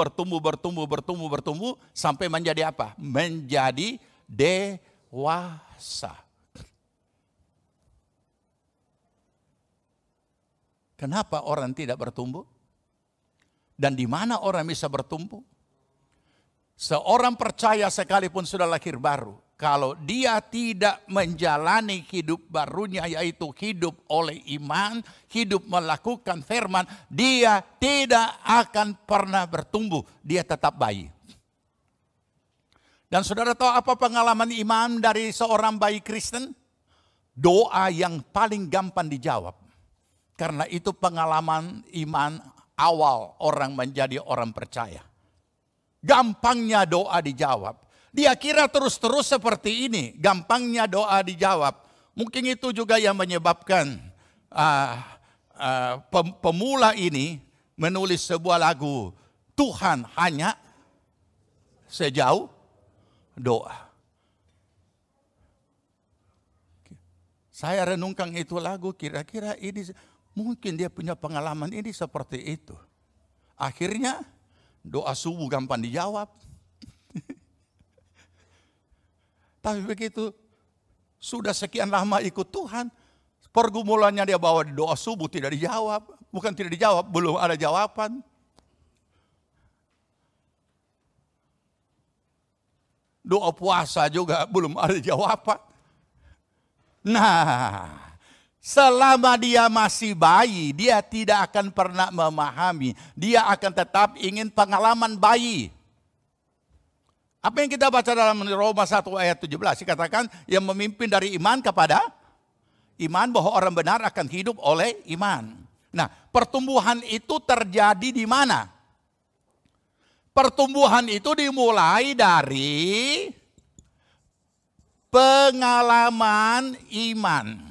sampai menjadi apa? Menjadi dewasa. Kenapa orang tidak bertumbuh? Dan di mana orang bisa bertumbuh? Seorang percaya sekalipun sudah lahir baru, kalau dia tidak menjalani hidup barunya, yaitu hidup oleh iman, hidup melakukan firman, dia tidak akan pernah bertumbuh. Dia tetap bayi. Dan saudara tahu apa pengalaman iman dari seorang bayi Kristen? Doa yang paling gampang dijawab. Karena itu pengalaman iman awal orang menjadi orang percaya. Gampangnya doa dijawab. Dia kira terus-terus seperti ini, gampangnya doa dijawab. Mungkin itu juga yang menyebabkan pemula ini menulis sebuah lagu, Tuhan hanya sejauh doa. Saya renungkan itu lagu, kira-kira ini mungkin dia punya pengalaman ini seperti itu. Akhirnya doa subuh gampang dijawab. Tapi begitu sudah sekian lama ikut Tuhan, pergumulannya dia bawa di doa subuh tidak dijawab. Bukan tidak dijawab, belum ada jawaban. Doa puasa juga belum ada jawaban. Nah, selama dia masih bayi, dia tidak akan pernah memahami. Dia akan tetap ingin pengalaman bayi. Apa yang kita baca dalam Roma 1 ayat 17, dikatakan yang memimpin dari iman kepada iman, bahwa orang benar akan hidup oleh iman. Nah, pertumbuhan itu terjadi di mana? Pertumbuhan itu dimulai dari pengalaman iman.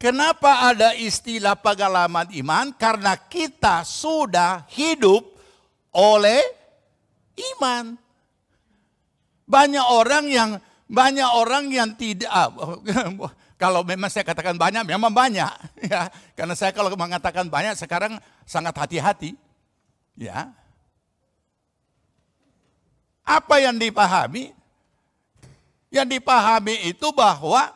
Kenapa ada istilah pengalaman iman? Karena kita sudah hidup oleh iman. Banyak orang yang tidak, Kalau memang saya katakan banyak, memang banyak. Ya, karena saya kalau mengatakan banyak sekarang sangat hati-hati. Ya. Apa yang dipahami? Yang dipahami itu bahwa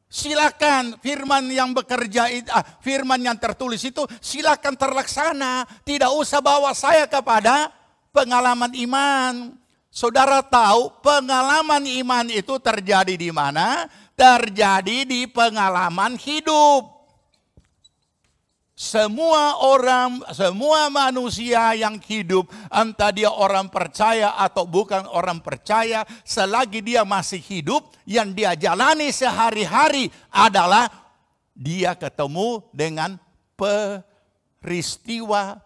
silakan firman yang bekerja, firman yang tertulis itu silakan terlaksana. Tidak usah bawa saya kepada pengalaman iman. Saudara tahu pengalaman iman itu terjadi di mana? Terjadi di pengalaman hidup. Semua orang, semua manusia yang hidup, entah dia orang percaya atau bukan orang percaya, selagi dia masih hidup, yang dia jalani sehari-hari adalah dia ketemu dengan peristiwa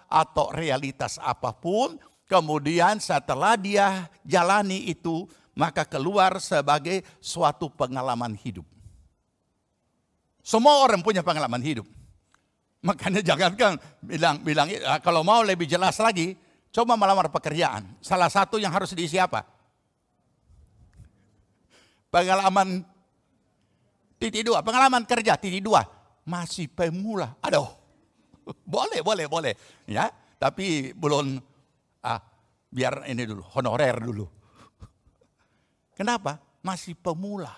atau realitas apapun. Kemudian setelah dia jalani itu, maka keluar sebagai suatu pengalaman hidup. Semua orang punya pengalaman hidup. Makanya jangankan bilang kalau mau lebih jelas lagi, coba melamar pekerjaan. Salah satu yang harus diisi apa? Pengalaman titik 2, pengalaman kerja titik 2. Masih pemula. Aduh. Boleh. Ya, tapi belum biar ini dulu, honorer dulu. Kenapa? Masih pemula.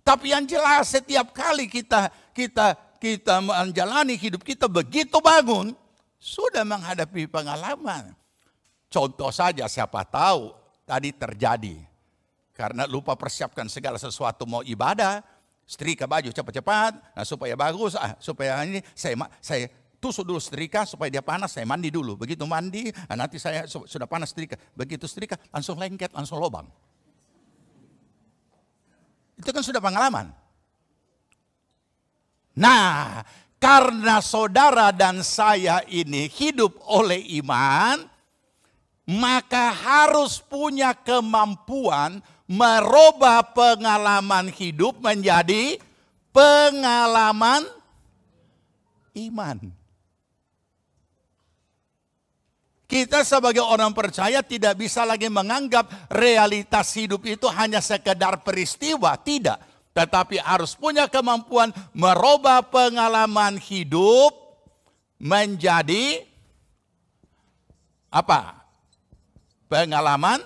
Tapi yang jelas setiap kali kita menjalani hidup kita begitu bangun, sudah menghadapi pengalaman. Contoh saja, siapa tahu tadi terjadi. Karena lupa persiapkan segala sesuatu, mau ibadah, setrika baju cepat-cepat, supaya bagus, supaya ini saya tusuk dulu setrika supaya dia panas, saya mandi dulu. Begitu mandi, nanti saya sudah panas setrika. Begitu setrika, langsung lengket, langsung lubang. Itu kan sudah pengalaman. Nah, karena saudara dan saya ini hidup oleh iman, maka harus punya kemampuan merubah pengalaman hidup menjadi pengalaman iman. Kita sebagai orang percaya tidak bisa lagi menganggap realitas hidup itu hanya sekedar peristiwa. Tidak. Tetapi harus punya kemampuan merubah pengalaman hidup menjadi apa? Pengalaman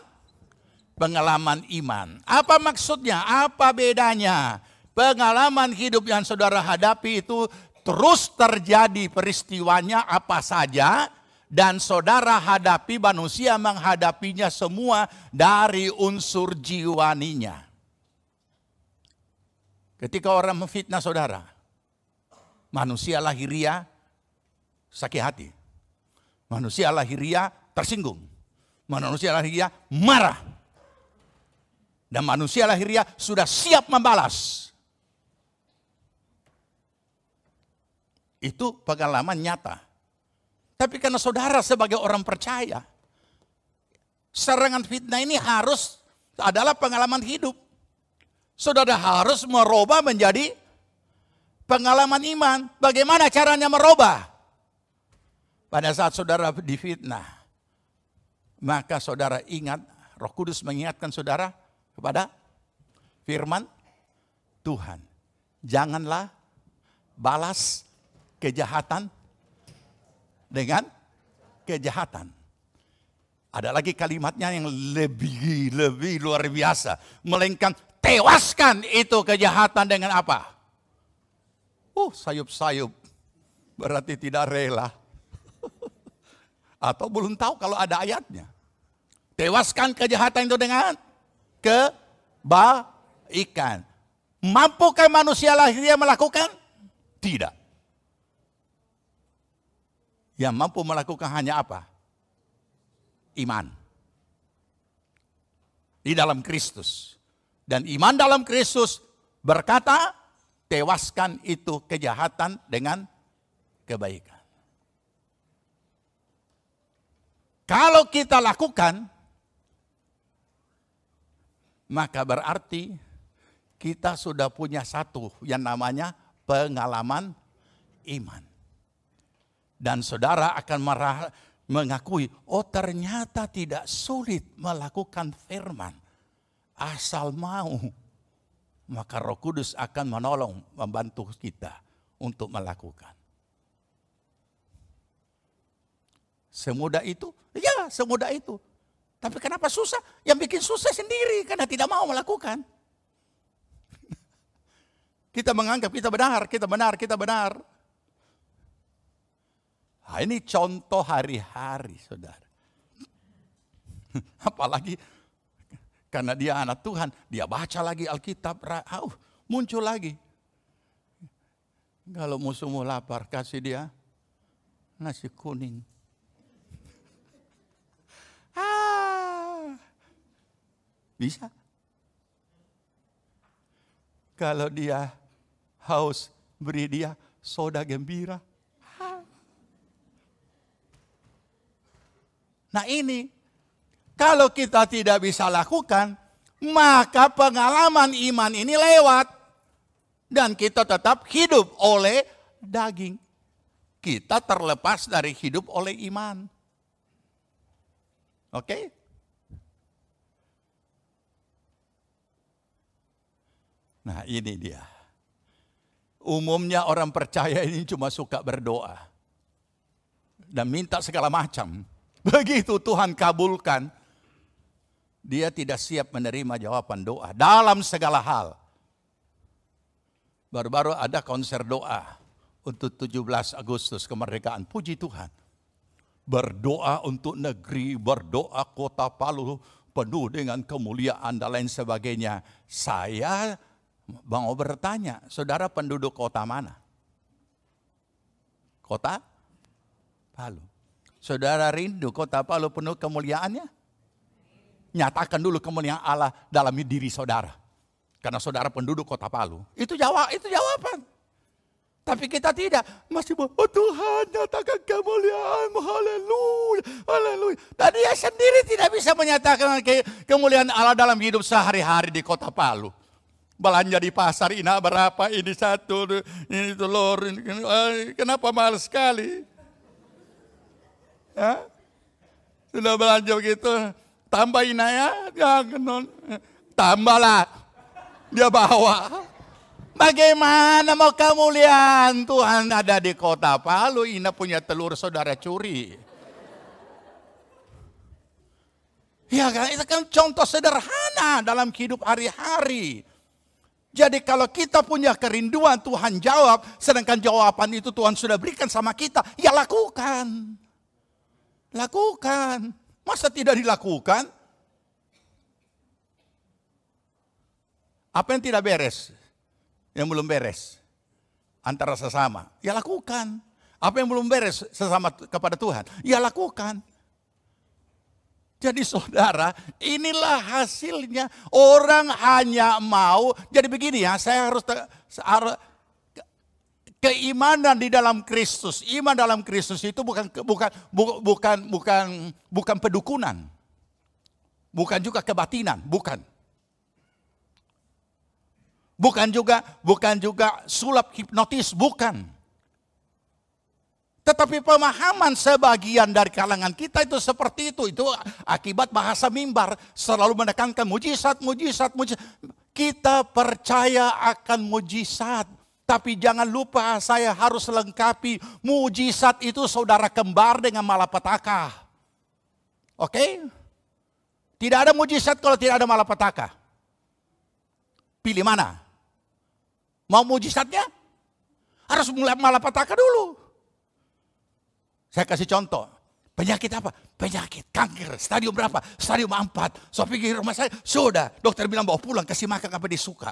iman. Apa maksudnya? Apa bedanya? Pengalaman hidup yang saudara hadapi itu terus terjadi peristiwanya apa saja. Dan saudara hadapi, manusia menghadapinya semua dari unsur jiwaninya. Ketika orang memfitnah saudara, manusia lahiriah sakit hati. Manusia lahiriah tersinggung. Manusia lahiriah marah. Dan manusia lahiriah sudah siap membalas. Itu pengalaman nyata. Tapi karena saudara sebagai orang percaya, serangan fitnah ini adalah pengalaman hidup. Saudara harus merubah menjadi pengalaman iman. Bagaimana caranya merubah? Pada saat saudara difitnah, maka saudara ingat, Roh Kudus mengingatkan saudara kepada firman Tuhan. Janganlah balas kejahatan dengan kejahatan. Ada lagi kalimatnya yang lebih luar biasa. Melainkan tewaskan itu kejahatan dengan apa? Sayup-sayup. Berarti tidak rela. Atau belum tahu kalau ada ayatnya. Tewaskan kejahatan itu dengan kebaikan. Mampukah manusia lahiriah melakukan? Tidak. Yang mampu melakukan hanya apa? Iman. Di dalam Kristus. Dan iman dalam Kristus berkata, tewaskan itu kejahatan dengan kebaikan. Kalau kita lakukan, maka berarti kita sudah punya satu yang namanya pengalaman iman. Dan saudara akan mengakui, ternyata tidak sulit melakukan firman. Asal mau, maka Roh Kudus akan menolong, membantu kita untuk melakukan. Semudah itu? Ya, semudah itu. Tapi kenapa susah? Yang bikin susah sendiri karena tidak mau melakukan. Kita menganggap kita benar. Nah, ini contoh hari-hari, saudara. Apalagi karena dia anak Tuhan, dia baca lagi Alkitab, muncul lagi. Kalau musuhmu lapar, kasih dia nasi kuning. Bisa. Kalau dia haus, beri dia soda gembira. Nah ini, kalau kita tidak bisa lakukan, maka pengalaman iman ini lewat. Dan kita tetap hidup oleh daging. Kita terlepas dari hidup oleh iman. Oke? Nah ini dia. Umumnya orang percaya ini cuma suka berdoa. Dan minta segala macam. Begitu Tuhan kabulkan, dia tidak siap menerima jawaban doa dalam segala hal. Baru-baru ada konser doa untuk 17 Agustus kemerdekaan. Puji Tuhan. Berdoa untuk negeri, berdoa kota Palu penuh dengan kemuliaan dan lain sebagainya. Saya mau bertanya, saudara penduduk kota mana? Kota Palu. Saudara rindu kota Palu penuh kemuliaannya? Nyatakan dulu kemuliaan Allah dalam diri saudara. Karena saudara penduduk kota Palu. Itu jawaban. Tapi kita tidak. Masih oh Tuhan nyatakan kemuliaan-Mu. Haleluya. Haleluya. Dan dia sendiri tidak bisa menyatakan kemuliaan Allah dalam hidup sehari-hari di kota Palu. Belanja di pasar ini berapa? Ini satu, ini telur. Kenapa mahal sekali? Ya? Sudah belanja begitu, tambahin aja, jangan tambahlah, dia bawa. Bagaimana mau kemuliaan Tuhan ada di kota Palu, Ina punya telur saudara curi. Ya kan, itu kan contoh sederhana dalam hidup hari-hari. Jadi kalau kita punya kerinduan Tuhan jawab, sedangkan jawaban itu Tuhan sudah berikan sama kita, ya lakukan. Lakukan. Masa tidak dilakukan? Apa yang tidak beres? Yang belum beres? Antara sesama. Ya lakukan. Apa yang belum beres sesama kepada Tuhan? Ya lakukan. Jadi saudara, inilah hasilnya. Orang hanya mau. Jadi begini ya, saya harus keimanan di dalam Kristus, iman dalam Kristus itu bukan pedukunan, bukan juga kebatinan, bukan juga sulap hipnotis, bukan. Tetapi pemahaman sebagian dari kalangan kita itu seperti itu akibat bahasa mimbar selalu menekankan mujizat. Kita percaya akan mujizat. Tapi jangan lupa saya harus lengkapi mujizat itu saudara kembar dengan malapetaka. Oke? Tidak ada mujizat kalau tidak ada malapetaka. Pilih mana? Mau mujizatnya? Harus mulai malapetaka dulu. Saya kasih contoh. Penyakit apa? Penyakit kanker. Stadium berapa? Stadium 4. So pergi rumah saya, sudah. Dokter bilang bawa pulang, kasih makan apa dia suka.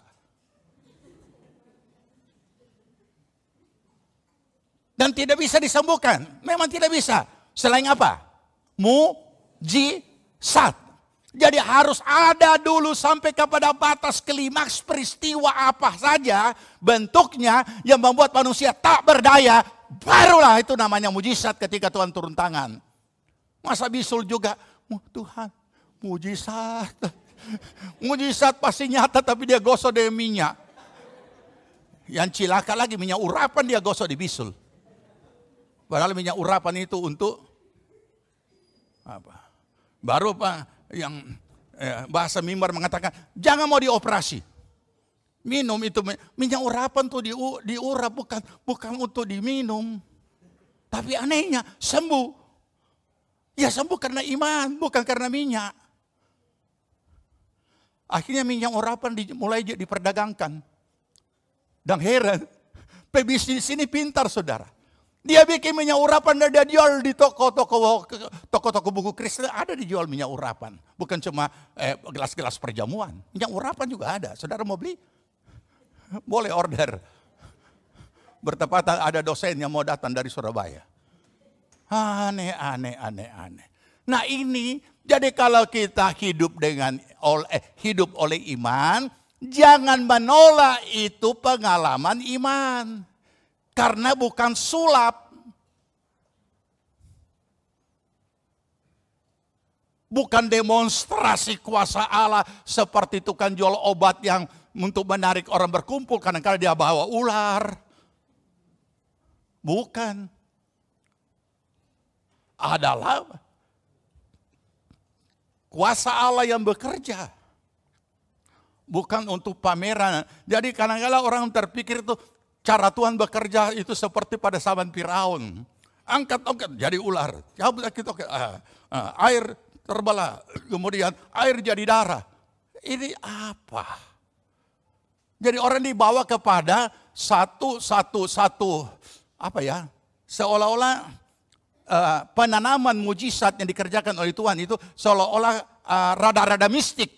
Dan tidak bisa disembuhkan. Memang tidak bisa. Selain apa? Mujizat. Jadi harus ada dulu sampai kepada batas klimaks peristiwa apa saja bentuknya yang membuat manusia tak berdaya. Barulah itu namanya mujizat ketika Tuhan turun tangan. Masa bisul juga, Tuhan mujizat. Mujizat pasti nyata tapi dia gosok dengan minyak. Yang cilaka lagi minyak urapan dia gosok di bisul. Padahal minyak urapan itu untuk apa? Baru Pak yang bahasa mimbar mengatakan, jangan mau dioperasi. Minum itu, minyak urapan tuh diurap, bukan untuk diminum. Tapi anehnya, sembuh. Ya sembuh karena iman, bukan karena minyak. Akhirnya minyak urapan mulai diperdagangkan. Dan heran, pebisnis ini pintar saudara. Dia bikin minyak urapan dan dia jual di toko-toko buku Kristen, ada dijual minyak urapan. Bukan cuma gelas-gelas perjamuan. Minyak urapan juga ada. Saudara mau beli? Boleh order. Bertepatan ada dosen yang mau datang dari Surabaya. Aneh. Nah ini, jadi kalau kita hidup oleh iman, jangan menolak itu pengalaman iman. Karena bukan sulap. Bukan demonstrasi kuasa Allah seperti tukang jual obat yang untuk menarik orang berkumpul kadang-kadang dia bawa ular. Bukan. Adalah kuasa Allah yang bekerja. Bukan untuk pameran. Jadi kadang-kadang orang terpikir itu cara Tuhan bekerja itu seperti pada zaman Firaun. Angkat, jadi ular. Air terbelah, kemudian air jadi darah. Ini apa? Jadi orang dibawa kepada satu seolah-olah penanaman mujizat yang dikerjakan oleh Tuhan itu seolah-olah rada-rada mistik.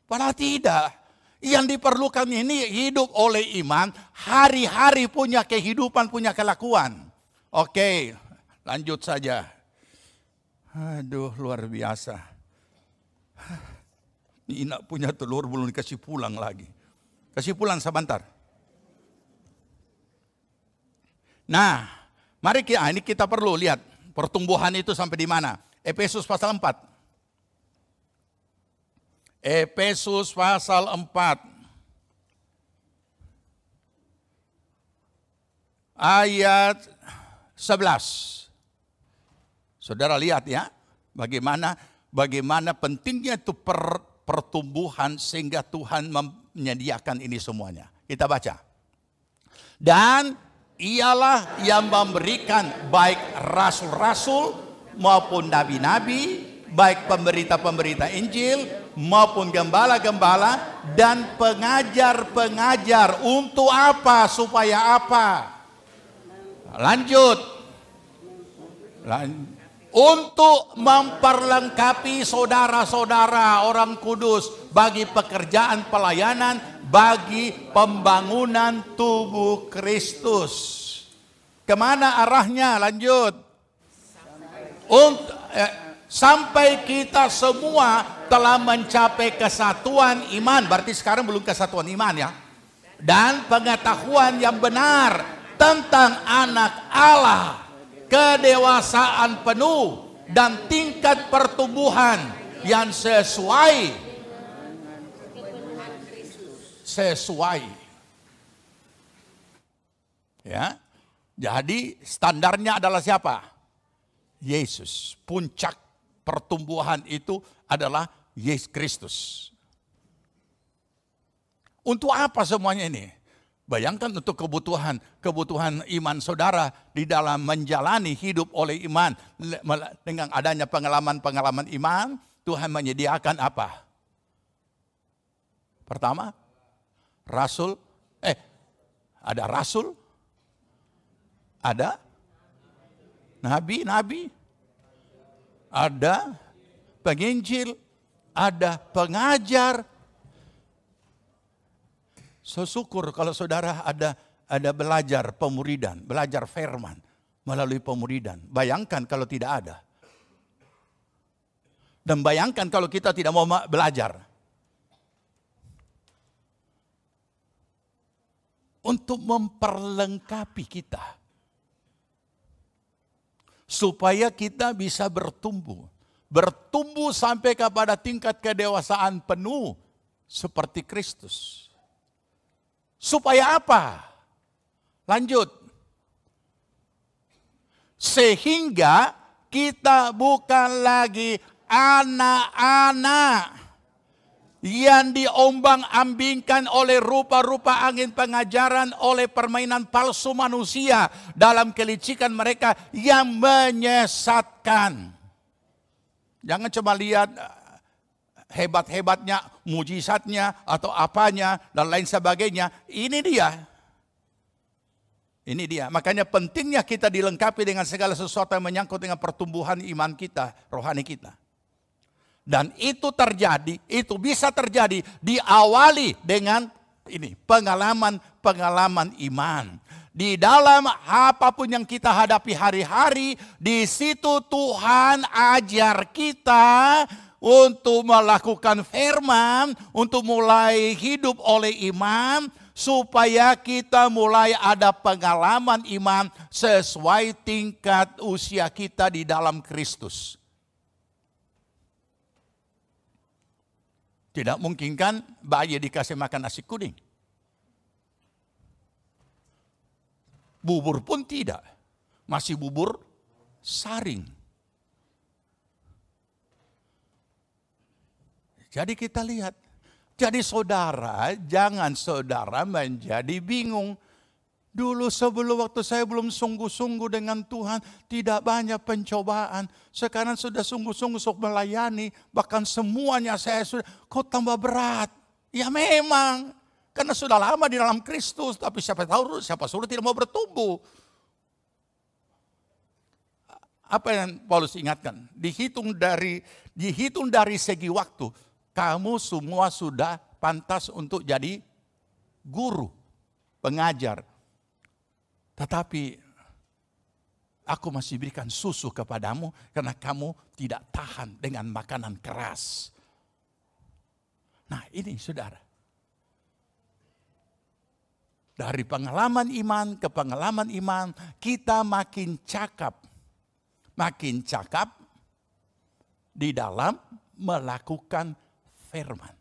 Padahal tidak. Yang diperlukan ini hidup oleh iman, hari-hari punya kehidupan, punya kelakuan. Oke, lanjut saja. Aduh, luar biasa. Ina punya telur belum dikasih pulang lagi. Kasih pulang sebentar. Nah, mari ini kita perlu lihat pertumbuhan itu sampai di mana. Efesus pasal 4. Efesus pasal 4. Ayat 11. Saudara lihat ya, bagaimana pentingnya itu pertumbuhan sehingga Tuhan menyediakan ini semuanya. Kita baca. Dan ialah yang memberikan baik rasul-rasul maupun nabi-nabi, baik pemberita-pemberita Injil maupun gembala-gembala dan pengajar-pengajar. Untuk apa? Supaya apa? Lanjut. Untuk memperlengkapi saudara-saudara orang kudus bagi pekerjaan pelayanan, bagi pembangunan tubuh Kristus. Kemana arahnya? Lanjut. Sampai kita semua telah mencapai kesatuan iman. Berarti sekarang belum kesatuan iman ya. Dan pengetahuan yang benar tentang anak Allah. Kedewasaan penuh dan tingkat pertumbuhan yang sesuai. Ya. Jadi standarnya adalah siapa? Yesus. Puncak pertumbuhan itu adalah Yesus Kristus. Untuk apa semuanya ini? Bayangkan untuk kebutuhan iman saudara di dalam menjalani hidup oleh iman. Dengan adanya pengalaman-pengalaman iman, Tuhan menyediakan apa? Pertama, ada rasul, ada nabi, ada penginjil, ada pengajar. Syukur kalau saudara ada belajar pemuridan, belajar firman melalui pemuridan. Bayangkan kalau tidak ada. Dan bayangkan kalau kita tidak mau belajar. Untuk memperlengkapi kita. Supaya kita bisa bertumbuh. Bertumbuh sampai kepada tingkat kedewasaan penuh seperti Kristus. Supaya apa? Lanjut. Sehingga kita bukan lagi anak-anak. yang diombang-ambingkan oleh rupa-rupa angin pengajaran, oleh permainan palsu manusia dalam kelicikan mereka yang menyesatkan. Jangan cuma lihat hebat-hebatnya, mujizatnya atau apanya dan lain sebagainya. Ini dia. Ini dia. Makanya pentingnya kita dilengkapi dengan segala sesuatu yang menyangkut dengan pertumbuhan iman kita, rohani kita. Dan itu terjadi, itu bisa terjadi diawali dengan ini, pengalaman iman. Di dalam apapun yang kita hadapi hari-hari, di situ Tuhan ajar kita untuk melakukan firman, untuk mulai hidup oleh iman, supaya kita mulai ada pengalaman iman sesuai tingkat usia kita di dalam Kristus. Tidak mungkin kan bayi dikasih makan nasi kuning. Bubur pun tidak. Masih bubur saring. Jadi kita lihat. Jadi saudara, jangan saudara menjadi bingung. Dulu sebelum waktu saya belum sungguh-sungguh dengan Tuhan, tidak banyak pencobaan. Sekarang sudah sungguh-sungguh untuk melayani, bahkan semuanya saya sudah, kok tambah berat? Ya memang, karena sudah lama di dalam Kristus, tapi siapa suruh tidak mau bertumbuh. Apa yang Paulus ingatkan? Dihitung dari segi waktu, kamu semua sudah pantas untuk jadi guru, pengajar. Tetapi aku masih berikan susu kepadamu karena kamu tidak tahan dengan makanan keras. Nah ini saudara. Dari pengalaman iman ke pengalaman iman kita makin cakap. Makin cakap di dalam melakukan firman.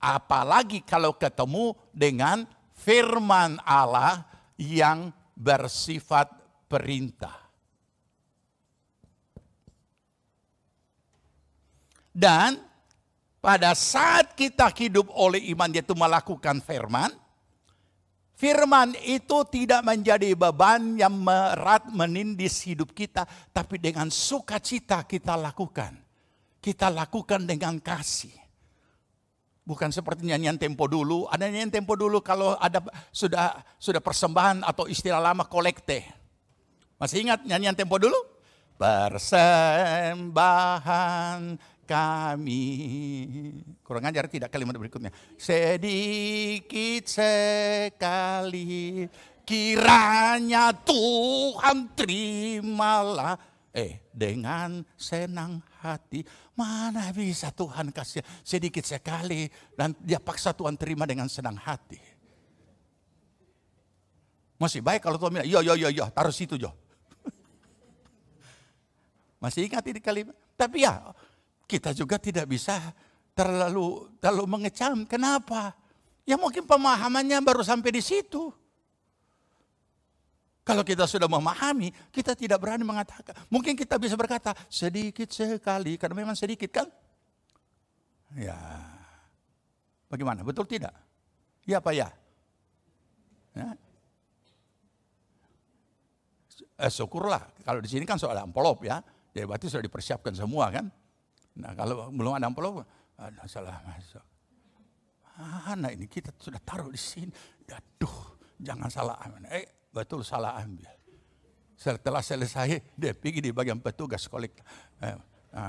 Apalagi kalau ketemu dengan firman Allah yang bersifat perintah. Dan pada saat kita hidup oleh iman yaitu melakukan firman, firman itu tidak menjadi beban yang berat menindis hidup kita, tapi dengan sukacita kita lakukan. Kita lakukan dengan kasih. Bukan seperti nyanyian tempo dulu. Ada nyanyian tempo dulu kalau ada sudah persembahan atau istilah lama kolekte. Masih ingat nyanyian tempo dulu? Persembahan kami. Kurang ajar tidak kalimat berikutnya. Sedikit sekali kiranya Tuhan terimalah. Dengan senang hati. Mana bisa Tuhan kasih sedikit sekali dan dia paksa Tuhan terima dengan senang hati. Masih baik kalau Tuhan bilang, yo, taruh situ Jo. Masih ingat ini kalimat? Tapi ya, kita juga tidak bisa terlalu mengecam. Kenapa? Ya mungkin pemahamannya baru sampai di situ. Kalau kita sudah memahami, kita tidak berani mengatakan. Mungkin kita bisa berkata, sedikit sekali, karena memang sedikit kan? Ya, bagaimana? Betul tidak? Ya apa ya? Syukurlah, kalau di sini kan soal amplop ya. Jadi berarti sudah dipersiapkan semua kan? Nah kalau belum ada amplop, ada salah masuk. Nah ini kita sudah taruh di sini. Aduh, jangan salah ambil. Betul salah ambil. Setelah selesai dia pergi di bagian petugas kolek.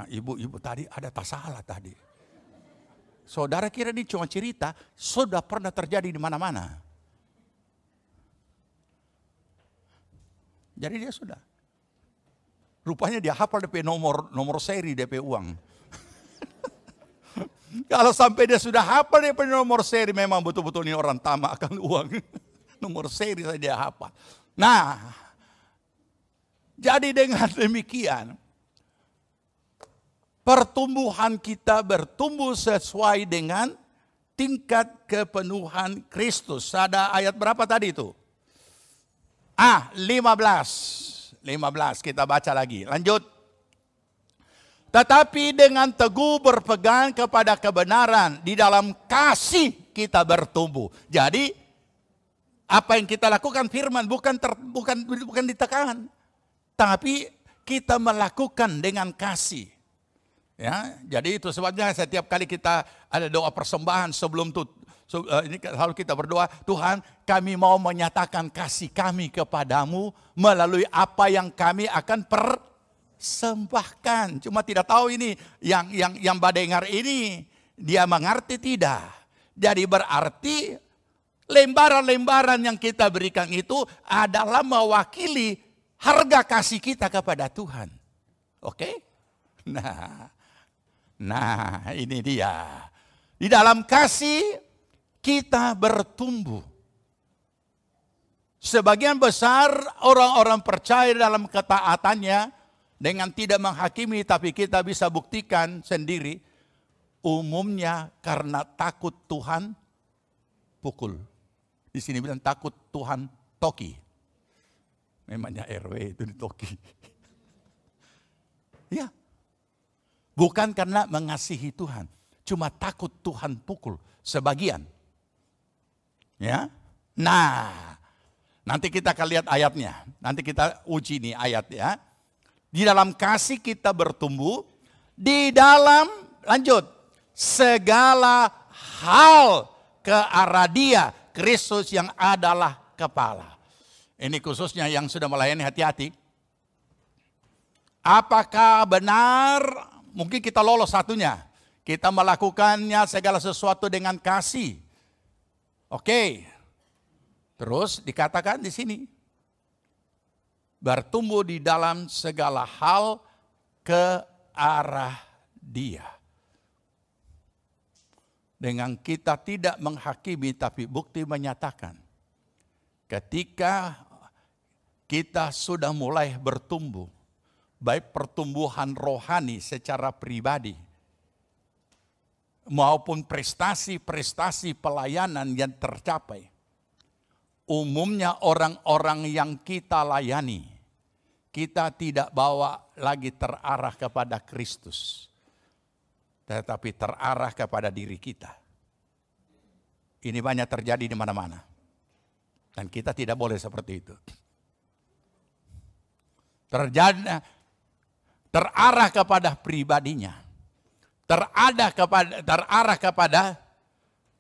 Ibu tadi ada tak salah tadi. Saudara kira ini cuma cerita, sudah pernah terjadi di mana-mana. Jadi dia sudah. Rupanya dia hafal DP nomor seri DP uang. Kalau sampai dia sudah hafal DP nomor seri, memang betul-betul ini orang tamak akan uang. Nomor seri saja dia hafal. Nah, jadi dengan demikian, pertumbuhan kita bertumbuh sesuai dengan tingkat kepenuhan Kristus. Ada ayat berapa tadi itu? 15 kita baca lagi. Lanjut. Tetapi dengan teguh berpegang kepada kebenaran, di dalam kasih kita bertumbuh. Jadi apa yang kita lakukan firman bukan ditekan, tapi kita melakukan dengan kasih. Ya, jadi itu sebabnya setiap kali kita ada doa persembahan sebelum itu, ini selalu kita berdoa, Tuhan, kami mau menyatakan kasih kami kepadamu melalui apa yang kami akan persembahkan. Cuma tidak tahu ini yang badengar ini dia mengerti tidak. Jadi berarti lembaran-lembaran yang kita berikan itu adalah mewakili harga kasih kita kepada Tuhan. Oke? Nah, ini dia. Di dalam kasih kita bertumbuh. Sebagian besar orang-orang percaya dalam ketaatannya dengan tidak menghakimi, tapi kita bisa buktikan sendiri. Umumnya karena takut Tuhan pukul. Di sini bilang takut Tuhan toki. Memangnya RW itu ditoki. Ya. Bukan karena mengasihi Tuhan. Cuma takut Tuhan pukul. Sebagian. Ya. Nah. Nanti kita akan lihat ayatnya. Nanti kita uji nih ayat ya. Di dalam kasih kita bertumbuh. Di dalam, lanjut. Segala hal ke arah Dia. Kristus yang adalah kepala. Ini khususnya yang sudah melayani, hati-hati. Apakah benar? Mungkin kita lolos satunya. Kita melakukannya segala sesuatu dengan kasih. Oke. Terus dikatakan di sini. Bertumbuh di dalam segala hal ke arah Dia. Dengan kita tidak menghakimi tapi bukti menyatakan. Ketika kita sudah mulai bertumbuh. Baik pertumbuhan rohani secara pribadi maupun prestasi-prestasi pelayanan yang tercapai. Umumnya orang-orang yang kita layani, kita tidak bawa lagi terarah kepada Kristus, tetapi terarah kepada diri kita. Ini banyak terjadi di mana-mana. Dan kita tidak boleh seperti itu. Terarah kepada pribadinya, terarah kepada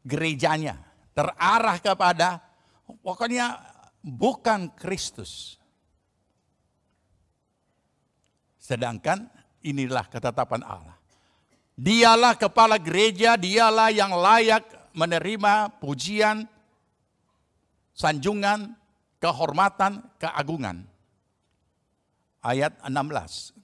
gerejanya, terarah kepada pokoknya bukan Kristus. Sedangkan inilah ketetapan Allah. Dialah kepala gereja, dialah yang layak menerima pujian, sanjungan, kehormatan, keagungan. Ayat 16.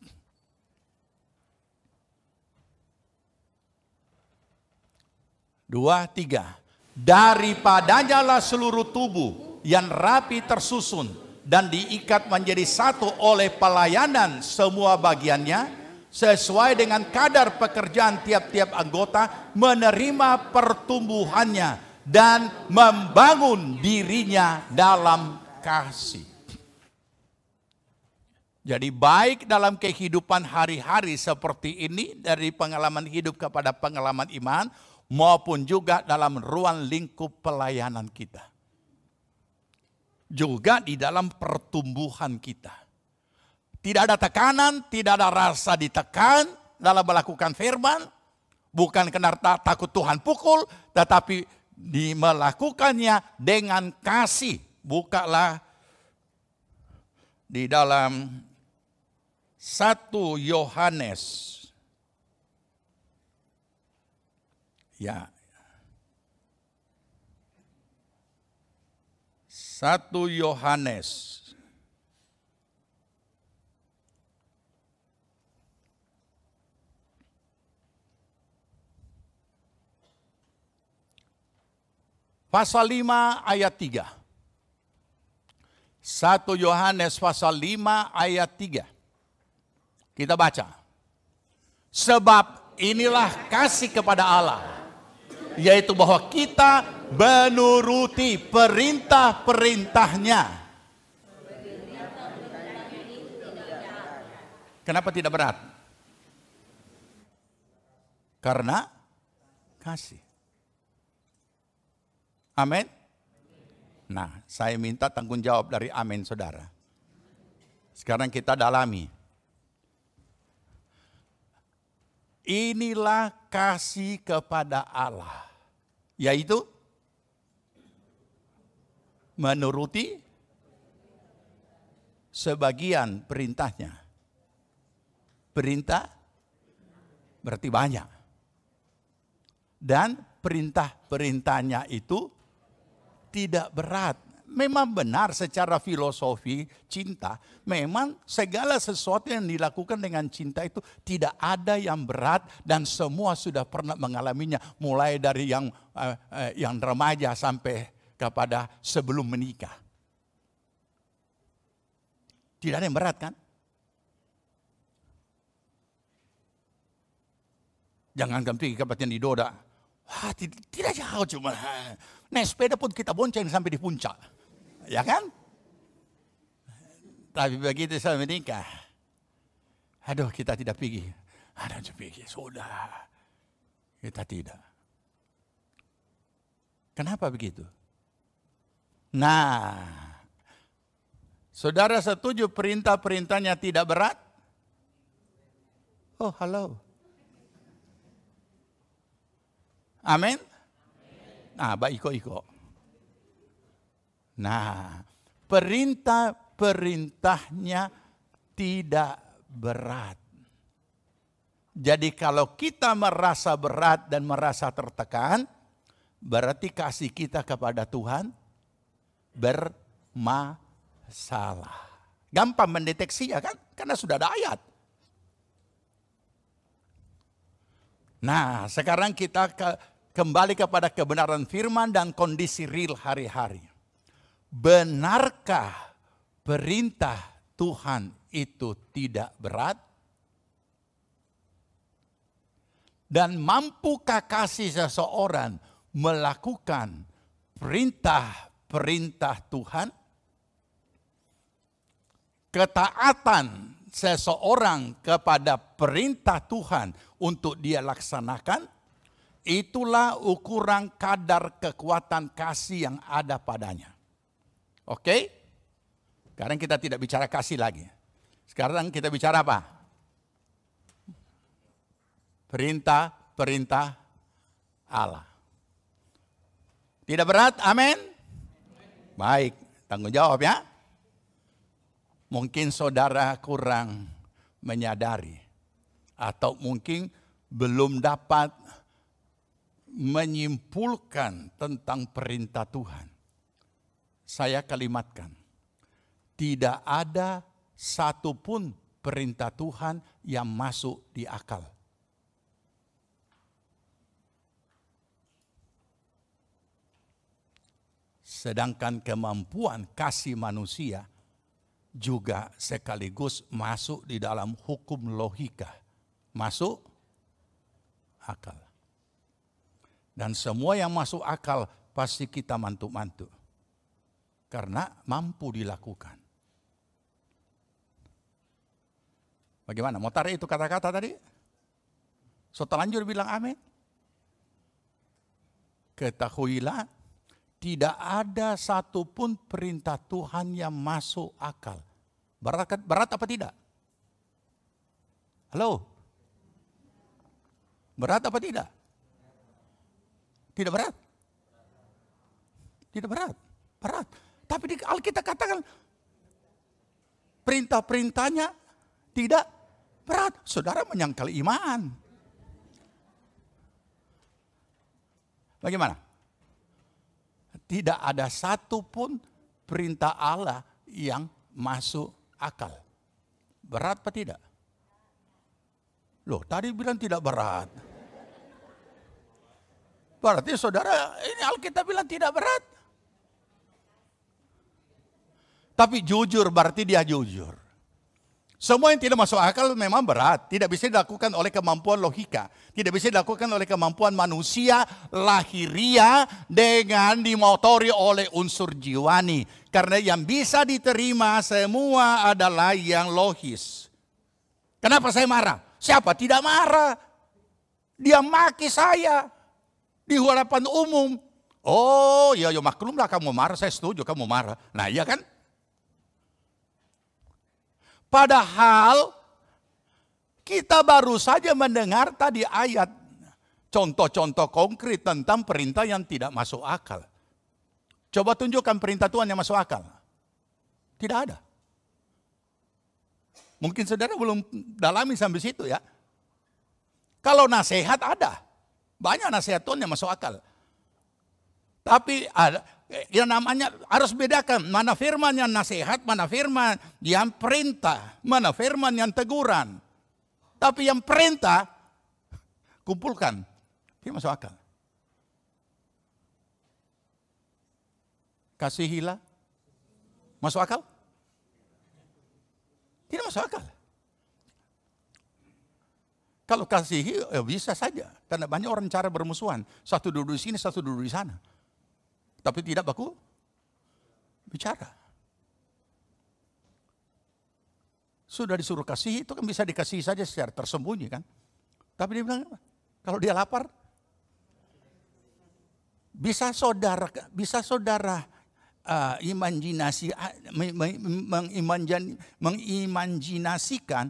Dua, tiga. Daripadanya lah seluruh tubuh yang rapi tersusun dan diikat menjadi satu oleh pelayanan semua bagiannya sesuai dengan kadar pekerjaan tiap-tiap anggota menerima pertumbuhannya dan membangun dirinya dalam kasih. Jadi baik dalam kehidupan hari-hari seperti ini dari pengalaman hidup kepada pengalaman iman maupun juga dalam ruang lingkup pelayanan kita. Juga di dalam pertumbuhan kita. Tidak ada tekanan, tidak ada rasa ditekan dalam melakukan firman. Bukan karena takut Tuhan pukul, tetapi melakukannya dengan kasih. Bukalah di dalam 1 Yohanes. Ya. 1 Yohanes. Pasal 5 ayat 3. 1 Yohanes pasal 5 ayat 3. Kita baca. Sebab inilah kasih kepada Allah, yaitu bahwa kita menuruti perintah-perintahnya. Kenapa tidak berat? Karena kasih. Amin. Nah, saya minta tanggung jawab dari amin saudara. Sekarang kita dalami. Inilah kasih kepada Allah. Yaitu menuruti sebagian perintahnya. Perintah berarti banyak. Dan perintah-perintahnya itu tidak berat. Memang benar secara filosofi cinta. Memang segala sesuatu yang dilakukan dengan cinta itu tidak ada yang berat. Dan semua sudah pernah mengalaminya. Mulai dari yang remaja sampai kepada sebelum menikah. Tidak ada yang berat kan? Jangan pergi ke tempat yang didoda. Wah, tidak jauh cuma. Naik sepeda pun kita bonceng sampai di puncak. Ya kan? Tapi begitu saya menikah. Aduh, kita tidak pergi. Ada pergi, sudah. Kita tidak. Kenapa begitu? Nah, saudara setuju perintah-perintahnya tidak berat? Oh, halo. Amin. Nah, iko. Nah, perintah-perintahnya tidak berat. Jadi kalau kita merasa berat dan merasa tertekan, berarti kasih kita kepada Tuhan bermasalah. Gampang mendeteksi ya kan? Karena sudah ada ayat. Nah, sekarang kita kembali kepada kebenaran firman dan kondisi real hari-hari. Benarkah perintah Tuhan itu tidak berat? Dan mampukah kasih seseorang melakukan perintah-perintah Tuhan? Ketaatan seseorang kepada perintah Tuhan untuk dia laksanakan, itulah ukuran kadar kekuatan kasih yang ada padanya. Oke? Sekarang kita tidak bicara kasih lagi. Sekarang kita bicara apa? Perintah-perintah Allah. Tidak berat? Amin? Baik, tanggung jawab ya. Mungkin saudara kurang menyadari. Atau mungkin belum dapat menyimpulkan tentang perintah Tuhan. Saya kalimatkan. Tidak ada satupun perintah Tuhan yang masuk di akal. Sedangkan kemampuan kasih manusia juga sekaligus masuk di dalam hukum logika. Masuk akal. Dan semua yang masuk akal pasti kita mantuk-mantuk. Karena mampu dilakukan. Bagaimana? Mau tarik itu kata-kata tadi? So terlanjur bilang amin. Ketahuilah, tidak ada satupun perintah Tuhan yang masuk akal. Berat apa tidak? Halo? Berat apa tidak? Tidak berat? Tidak berat? Berat. Tapi di Alkitab katakan perintah-perintahnya tidak berat. Saudara menyangkal iman. Bagaimana? Tidak ada satupun perintah Allah yang masuk akal. Berat apa tidak? Loh, tadi bilang tidak berat. Berarti saudara, ini Alkitab bilang tidak berat. Tapi jujur berarti dia jujur. Semua yang tidak masuk akal memang berat. Tidak bisa dilakukan oleh kemampuan logika. Tidak bisa dilakukan oleh kemampuan manusia lahiria dengan dimotori oleh unsur jiwani. Karena yang bisa diterima semua adalah yang logis. Kenapa saya marah? Siapa tidak marah? Dia maki saya di hadapan umum. Oh ya, ya maklumlah kamu marah, saya setuju kamu marah. Nah iya kan? Padahal kita baru saja mendengar tadi ayat contoh-contoh konkret tentang perintah yang tidak masuk akal. Coba tunjukkan perintah Tuhan yang masuk akal. Tidak ada. Mungkin saudara belum dalami sampai situ ya. Kalau nasihat ada. Banyak nasihat Tuhan yang masuk akal. Tapi ada, yang namanya harus bedakan. Mana firman yang nasihat, mana firman yang perintah. Mana firman yang teguran. Tapi yang perintah, kumpulkan. Dia masuk akal. Kasihilah. Masuk akal? Tidak masuk akal. Kalau kasihi ya bisa saja. Karena banyak orang cara bermusuhan. Satu duduk di sini, satu duduk di sana. Tapi tidak baku bicara. Sudah disuruh kasih, itu kan bisa dikasih saja secara tersembunyi kan. Tapi dia bilang, kalau dia lapar, bisa saudara mengimajinasikan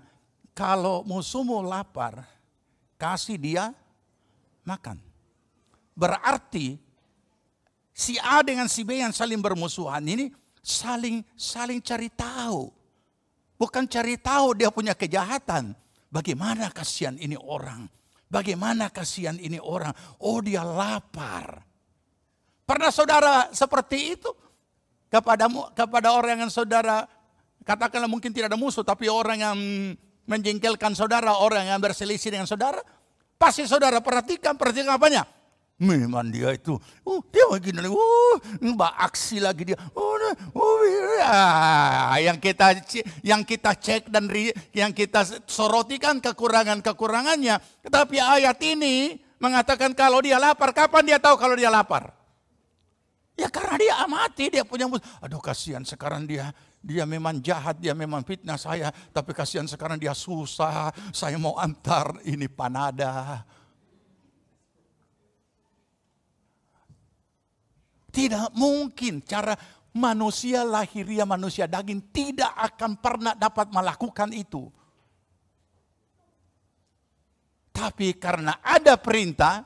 kalau musuhmu lapar, kasih dia makan. Berarti si A dengan si B yang saling bermusuhan ini saling cari tahu. Bukan cari tahu dia punya kejahatan. Bagaimana kasihan ini orang? Bagaimana kasihan ini orang? Oh dia lapar. Pernah saudara seperti itu? Kepada orang yang saudara, katakanlah mungkin tidak ada musuh, tapi orang yang menjengkelkan saudara, orang yang berselisih dengan saudara, pasti saudara perhatikan apanya? Memang dia itu, dia begini, aksi lagi dia. Yang kita cek dan yang kita sorotikan kekurangannya. Tetapi ayat ini mengatakan kalau dia lapar, kapan dia tahu kalau dia lapar? Ya karena dia amati, dia punya musuh. Aduh kasihan sekarang dia memang jahat, dia memang fitnah saya. Tapi kasihan sekarang dia susah, saya mau antar ini panada. Tidak mungkin cara manusia lahiriah, manusia daging tidak akan pernah dapat melakukan itu. Tapi karena ada perintah,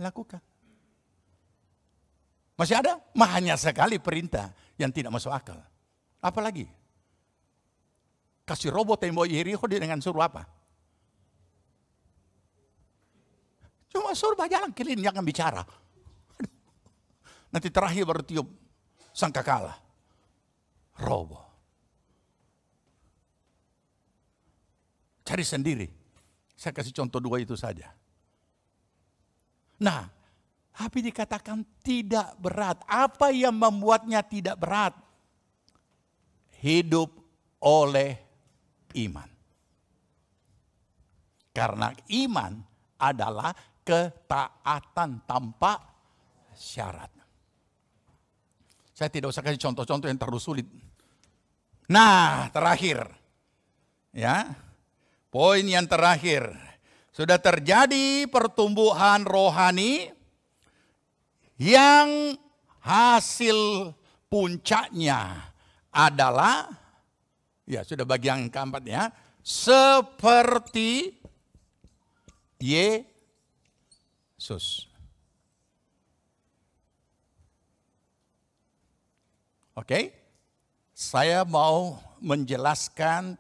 lakukan. Masih ada? Banyak sekali perintah yang tidak masuk akal. Apalagi? Kasih robot tembok Yeriko dengan suruh apa? Cuma suruh berjalan keliling, jangan bicara. Nanti terakhir baru tiup sangkakala. Robot. Cari sendiri. Saya kasih contoh 2 itu saja. Nah, tapi dikatakan tidak berat. Apa yang membuatnya tidak berat? Hidup oleh iman. Karena iman adalah ketaatan tanpa syarat. Saya tidak usah kasih contoh-contoh yang terlalu sulit. Nah, terakhir. Ya. Poin yang terakhir. Sudah terjadi pertumbuhan rohani yang hasil puncaknya adalah, ya sudah bagian keempat ya, seperti Yesus. Oke, saya mau menjelaskan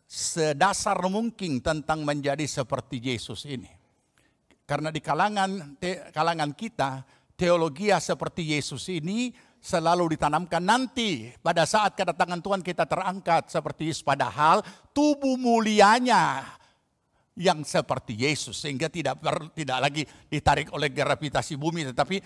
sedasar mungkin tentang menjadi seperti Yesus ini. Karena di kalangan kita, teologi seperti Yesus ini selalu ditanamkan nanti pada saat kedatangan Tuhan kita terangkat seperti Yesus. Padahal tubuh mulianya yang seperti Yesus. Sehingga tidak lagi ditarik oleh gravitasi bumi, tetapi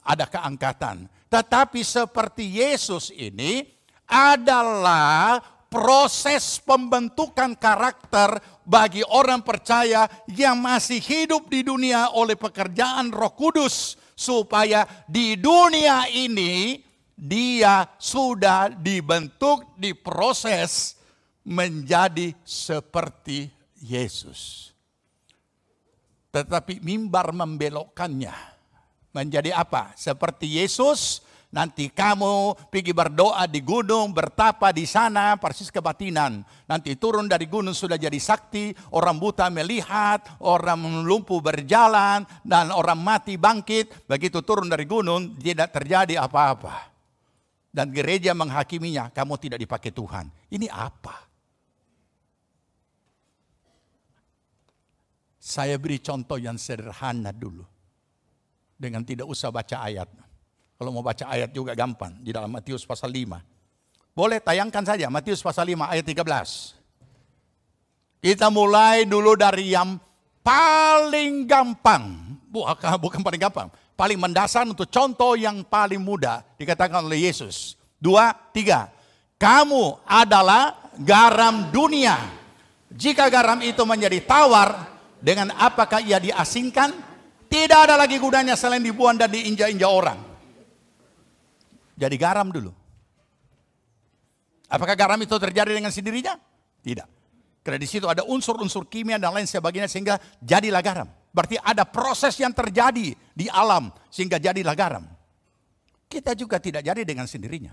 ada keangkatan. Tetapi seperti Yesus ini adalah proses pembentukan karakter bagi orang percaya yang masih hidup di dunia oleh pekerjaan Roh Kudus. Supaya di dunia ini dia sudah dibentuk, diproses menjadi seperti Yesus. Tetapi mimbar membelokkannya. Menjadi apa? Seperti Yesus, nanti kamu pergi berdoa di gunung, bertapa di sana, persis kebatinan. Nanti turun dari gunung sudah jadi sakti, orang buta melihat, orang lumpuh berjalan, dan orang mati bangkit. Begitu turun dari gunung, tidak terjadi apa-apa. Dan gereja menghakiminya, kamu tidak dipakai Tuhan. Ini apa? Saya beri contoh yang sederhana dulu. Dengan tidak usah baca ayat. Kalau mau baca ayat juga gampang. Di dalam Matius pasal 5. Boleh tayangkan saja Matius pasal 5 ayat 13. Kita mulai dulu dari yang paling gampang. Bukan paling gampang. Paling mendasar untuk contoh yang paling mudah. Dikatakan oleh Yesus. 2, 3. Kamu adalah garam dunia. Jika garam itu menjadi tawar, dengan apakah ia diasinkan? Tidak ada lagi gunanya selain dibuang dan diinjak-injak orang. Jadi garam dulu. Apakah garam itu terjadi dengan sendirinya? Tidak. Karena di situ ada unsur-unsur kimia dan lain sebagainya sehingga jadilah garam. Berarti ada proses yang terjadi di alam sehingga jadilah garam. Kita juga tidak jadi dengan sendirinya.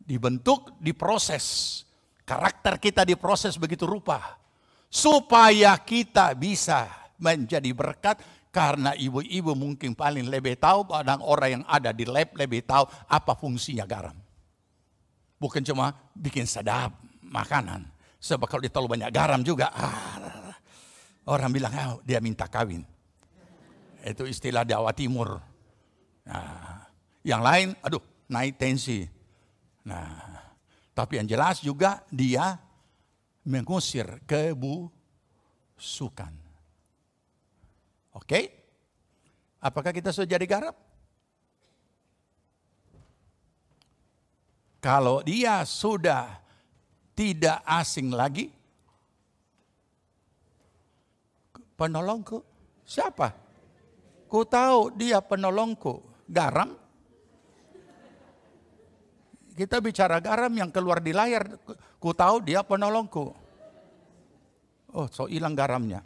Dibentuk, diproses. Karakter kita diproses begitu rupa. Supaya kita bisa menjadi berkat. Karena ibu-ibu mungkin paling lebih tahu, dan orang yang ada di lab lebih tahu apa fungsinya garam. Bukan cuma bikin sedap makanan. Sebab kalau dia terlalu banyak garam juga, orang bilang, oh, dia minta kawin. Itu istilah Jawa Timur. Nah, yang lain, aduh, naik tensi. Nah, tapi yang jelas juga dia mengusir kebusukan. Oke? Apakah kita sudah jadi garam? Kalau dia sudah tidak asing lagi, penolongku siapa? Ku tahu dia penolongku. Garam? Kita bicara garam yang keluar di layar. Ku tahu dia penolongku. Oh, so hilang garamnya.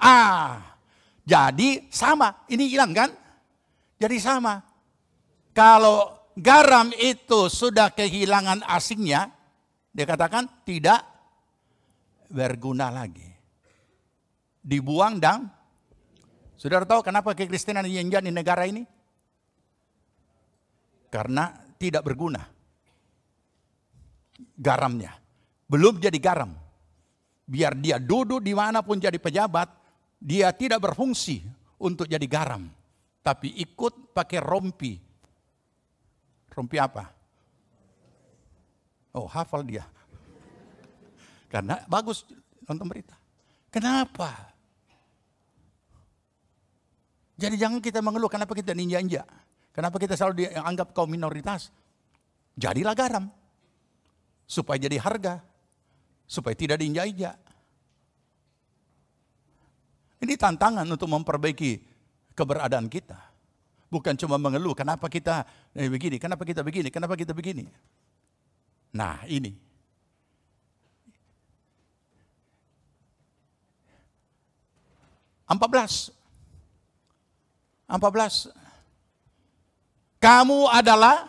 Jadi sama. Ini hilang kan? Jadi sama. Kalau garam itu sudah kehilangan asingnya, dia katakan tidak berguna lagi. Dibuang dan saudara tahu kenapa kekristenan diinjak di negara ini? Karena tidak berguna. Garamnya. Belum jadi garam. Biar dia duduk dimanapun jadi pejabat, dia tidak berfungsi untuk jadi garam. Tapi ikut pakai rompi. Rompi apa? Oh, hafal dia. Karena bagus nonton berita. Kenapa? Jadi jangan kita mengeluh kenapa kita ninja-ninja. Kenapa kita selalu dianggap kaum minoritas. Jadilah garam. Supaya jadi harga. Supaya tidak diinjak-injak. Ini tantangan untuk memperbaiki keberadaan kita. Bukan cuma mengeluh, kenapa kita begini, kenapa kita begini, kenapa kita begini. Nah ini. 14. Kamu adalah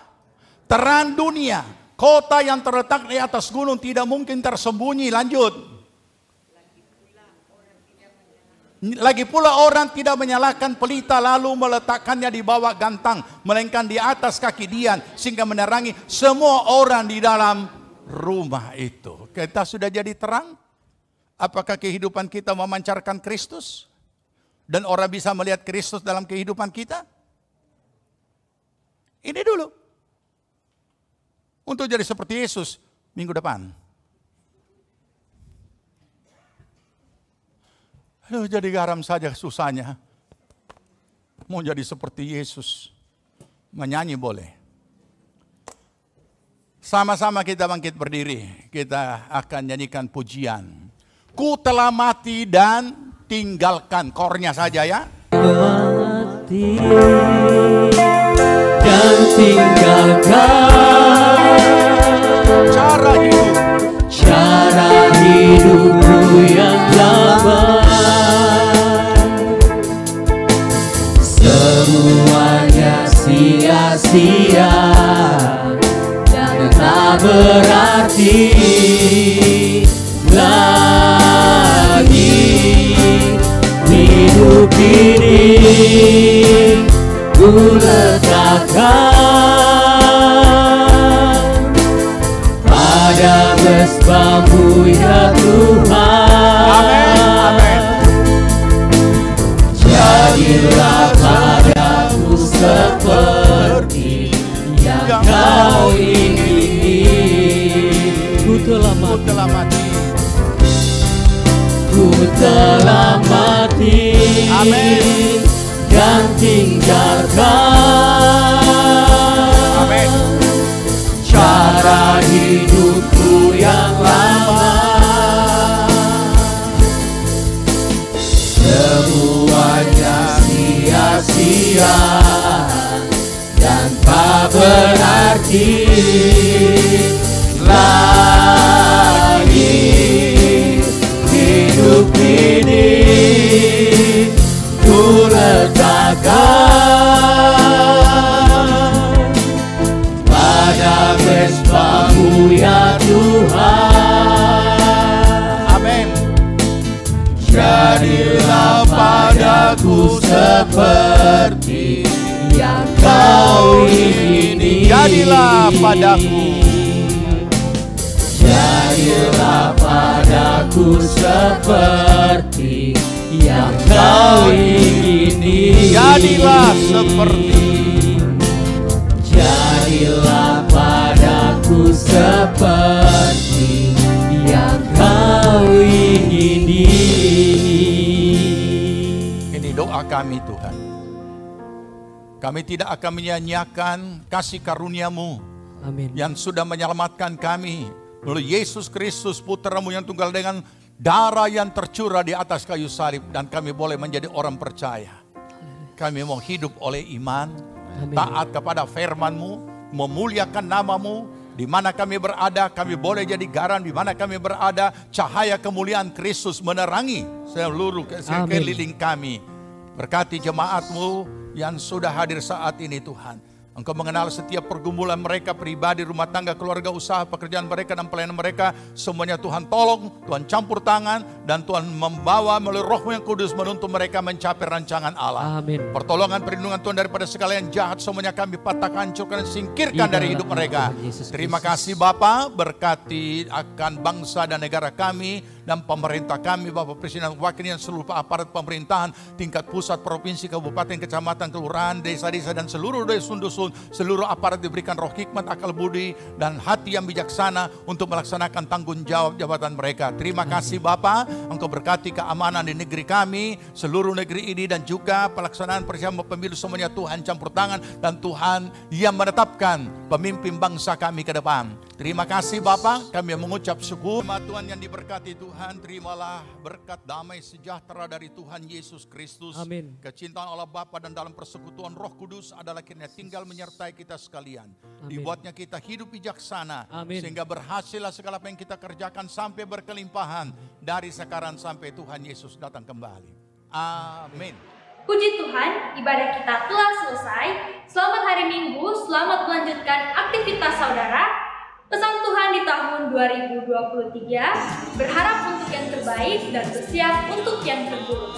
terang dunia. Kota yang terletak di atas gunung tidak mungkin tersembunyi. Lanjut. Lagi pula orang tidak menyalakan pelita lalu meletakkannya di bawah gantang, melainkan di atas kaki dian sehingga menerangi semua orang di dalam rumah itu. Kita sudah jadi terang? Apakah kehidupan kita memancarkan Kristus? Dan orang bisa melihat Kristus dalam kehidupan kita? Ini dulu. Untuk jadi seperti Yesus minggu depan. Aduh, jadi garam saja susahnya. Mau jadi seperti Yesus. Menyanyi boleh. Sama-sama kita bangkit berdiri. Kita akan nyanyikan pujian. Ku telah mati dan tinggalkan. Kornya saja ya. Mati dan tinggalkan Cara hidupku yang lama. berarti lagi. Hidup ini ku letakkan pada mesbah-Mu ya Tuhan. Amin, amin. Jadilah padaku seperti yang Kau ingini. Ku telah mati, ku telah mati. Amin. Dan tinggalkan Amin. cara hidupku yang lama. Semuanya sia-sia dan tak berarti lagi. Hidup ini ku letakkan pada mesbah-Mu ya Tuhan. Amin. Jadilah padaku seperti yang Kau ingini. Jadilah padaku. Jadilah padaku seperti yang Kau ingini. Jadilah seperti. Jadilah padaku seperti yang Kau ingini. Ini doa kami Tuhan. Kami tidak akan menyanyiakan kasih karunia-Mu Amin. yang sudah menyelamatkan kami melalui Yesus Kristus Putra-Mu yang tunggal dengan darah yang tercurah di atas kayu salib. Dan kami boleh menjadi orang percaya. Kami mau hidup oleh iman, Amin. taat kepada firman-Mu, memuliakan nama-Mu. Di mana kami berada, kami boleh jadi garam. Di mana kami berada, cahaya kemuliaan Kristus menerangi seluruh sekeliling kami. Berkati jemaat-Mu yang sudah hadir saat ini Tuhan. Engkau mengenal setiap pergumulan mereka, pribadi, rumah tangga, keluarga, usaha, pekerjaan mereka, dan pelayanan mereka. Semuanya Tuhan tolong, Tuhan campur tangan, dan Tuhan membawa melalui Roh-Mu yang kudus menuntun mereka mencapai rancangan Allah. Amin. Pertolongan, perlindungan Tuhan daripada segala yang jahat, semuanya kami patahkan, hancurkan, dan singkirkan dari hidup mereka. Terima kasih Bapa, berkati akan bangsa dan negara kami, dan pemerintah kami, Bapak Presiden, Wakil dan seluruh aparat pemerintahan, tingkat pusat, provinsi, kabupaten, kecamatan, kelurahan, desa-desa, dan seluruh dusun-dusun. Seluruh aparat diberikan roh hikmat, akal budi, dan hati yang bijaksana untuk melaksanakan tanggung jawab jabatan mereka. Terima kasih Bapa, Engkau berkati keamanan di negeri kami, seluruh negeri ini, dan juga pelaksanaan persiapan pemilu semuanya Tuhan campur tangan, dan Tuhan yang menetapkan pemimpin bangsa kami ke depan. Terima kasih Bapa, kami mengucap syukur. Tuhan yang diberkati Tuhan, terimalah berkat damai sejahtera dari Tuhan Yesus Kristus. Amin. Kecintaan Allah Bapa dan dalam persekutuan Roh Kudus adalah kiranya tinggal menyertai kita sekalian. Amin. Dibuatnya kita hidup bijaksana. Amin. Sehingga berhasillah segala apa yang kita kerjakan sampai berkelimpahan. Dari sekarang sampai Tuhan Yesus datang kembali. Amin. Puji Tuhan, ibadah kita telah selesai. Selamat hari Minggu, selamat melanjutkan aktivitas saudara. Pesan Tuhan di tahun 2023, berharap untuk yang terbaik dan bersiap untuk yang terburuk.